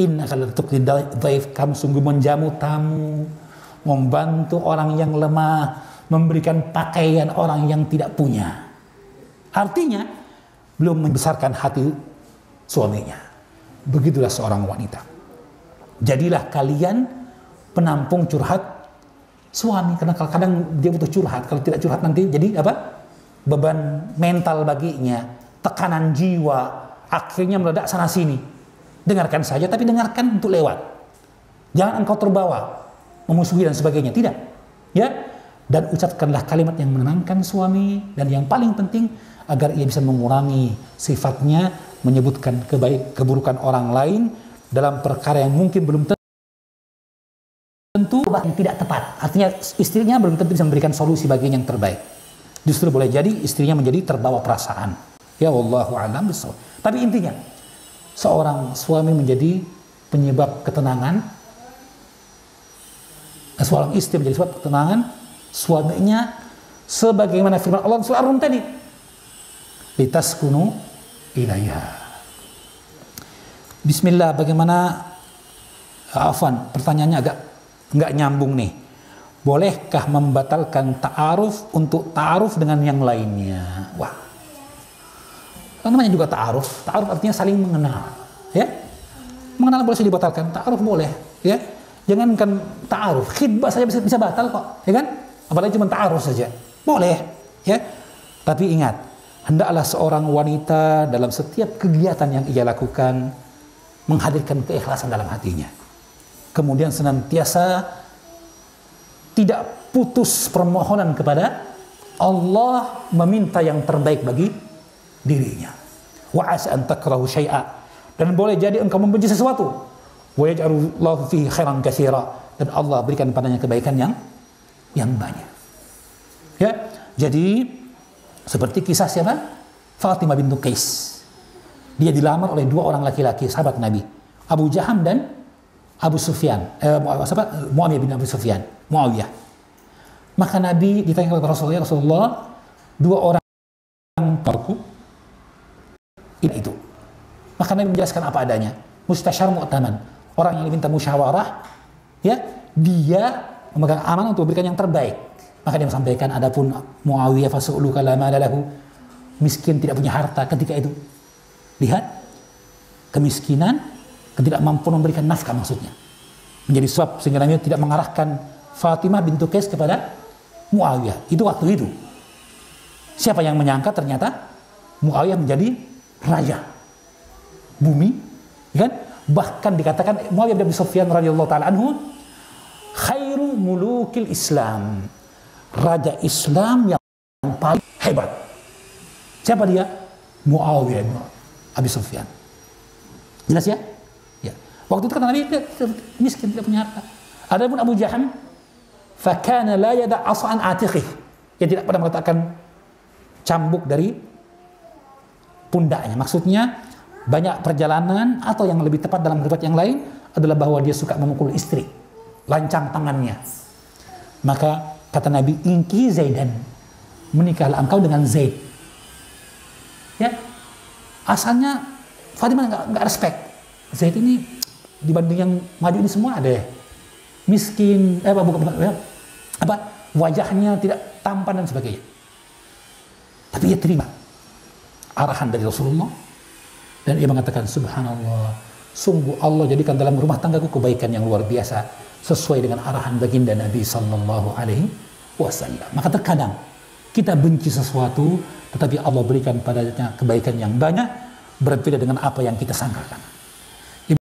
B: Innaka la tuqri dhaif, kamu sungguh menjamu tamu, membantu orang yang lemah, memberikan pakaian orang yang tidak punya. Artinya belum membesarkan hati suaminya. Begitulah seorang wanita. Jadilah kalian penampung curhat suami, karena kadang dia butuh curhat. Kalau tidak curhat nanti jadi apa?
C: beban mental baginya, tekanan jiwa, akhirnya meledak sana sini. Dengarkan saja, tapi dengarkan untuk lewat. Jangan engkau terbawa, memusuhi dan sebagainya, tidak. Ya, dan ucapkanlah kalimat yang menenangkan suami, dan yang paling penting agar ia bisa mengurangi sifatnya menyebutkan keburukan orang lain dalam perkara yang mungkin belum tentu bahkan tidak tepat. Artinya istrinya belum tentu bisa memberikan solusi baginya yang terbaik. Justru boleh jadi istrinya menjadi terbawa perasaan. Ya wallahu a'lam bishawab. Tapi intinya seorang suami menjadi penyebab ketenangan, seorang istri menjadi sebab ketenangan suaminya, sebagaimana firman Allah surah Ar-Rum tadi, litaskunu ilaiha. Bismillah, bagaimana afwan, pertanyaannya agak nggak nyambung nih. Bolehkah membatalkan ta'aruf untuk ta'aruf dengan yang lainnya? Wah, namanya juga ta'aruf. Ta'aruf artinya saling mengenal, ya. Mengenal boleh dibatalkan, ta'aruf boleh, ya. Jangankan ta'aruf, khidbah saja bisa batal kok, ya kan? Apalagi cuma ta'aruf saja, boleh, ya. Tapi ingat, hendaklah seorang wanita dalam setiap kegiatan yang ia lakukan menghadirkan keikhlasan dalam hatinya. Kemudian senantiasa tidak putus permohonan kepada Allah, meminta yang terbaik bagi dirinya. Wa asa an takrahu syai'a, dan boleh jadi engkau membenci sesuatu, wa yaj'alullahu fihi khairan katsira, dan Allah berikan padanya kebaikan yang banyak. Ya, jadi seperti kisah siapa? Fatimah bintu Qais. Dia dilamar oleh dua orang laki-laki sahabat Nabi, Abu Jaham dan Abu Sufyan, Muawiyah bin Abu Sufyan, Muawiyah. Maka Nabi ditanya kepada Rasulullah, dua orang parku itu. Maka Nabi menjelaskan apa adanya. Mustasyar mu'taman, orang yang diminta musyawarah, ya, dia memegang amanah untuk memberikan yang terbaik. Maka dia sampaikan, adapun Muawiyah fasu'luka la mala lahu, miskin, tidak punya harta ketika itu. Lihat, kemiskinan, ketidakmampuan memberikan nafkah maksudnya. Menjadi sebab sehingga Nabi tidak mengarahkan Fatimah bintu Qais kepada Muawiyah. Itu waktu itu. Siapa yang menyangka ternyata Muawiyah menjadi raja bumi, kan? Bahkan dikatakan Muawiyah bin Abi Sufyan radhiyallahu taala anhu khairu mulukil Islam, raja Islam yang paling hebat. Siapa dia? Muawiyah bin Abi Sufyan. Jelas ya? Ya. Waktu itu kata Nabi miskin, tidak punya harta. Adapun Abu Jaham, fakana la yada' as'an atiqih, dia tidak pernah meletakkan cambuk dari pundaknya. Maksudnya banyak perjalanan, atau yang lebih tepat dalam riwayat yang lain adalah bahwa dia suka memukul istri, lancang tangannya. Maka kata Nabi, inki Zaidan, menikahlah engkau dengan Zaid. Ya, asalnya Fatimah nggak respect. Zaid ini dibanding yang maju ini semua ada miskin, wajahnya tidak tampan dan sebagainya. Tapi ia terima arahan dari Rasulullah, dan ia mengatakan, subhanallah, sungguh Allah jadikan dalam rumah tanggaku kebaikan yang luar biasa sesuai dengan arahan baginda Nabi sallallahu alaihi wasallam. Maka terkadang kita benci sesuatu, tetapi Allah berikan padanya kebaikan yang banyak, berbeda dengan apa yang kita sangkakan.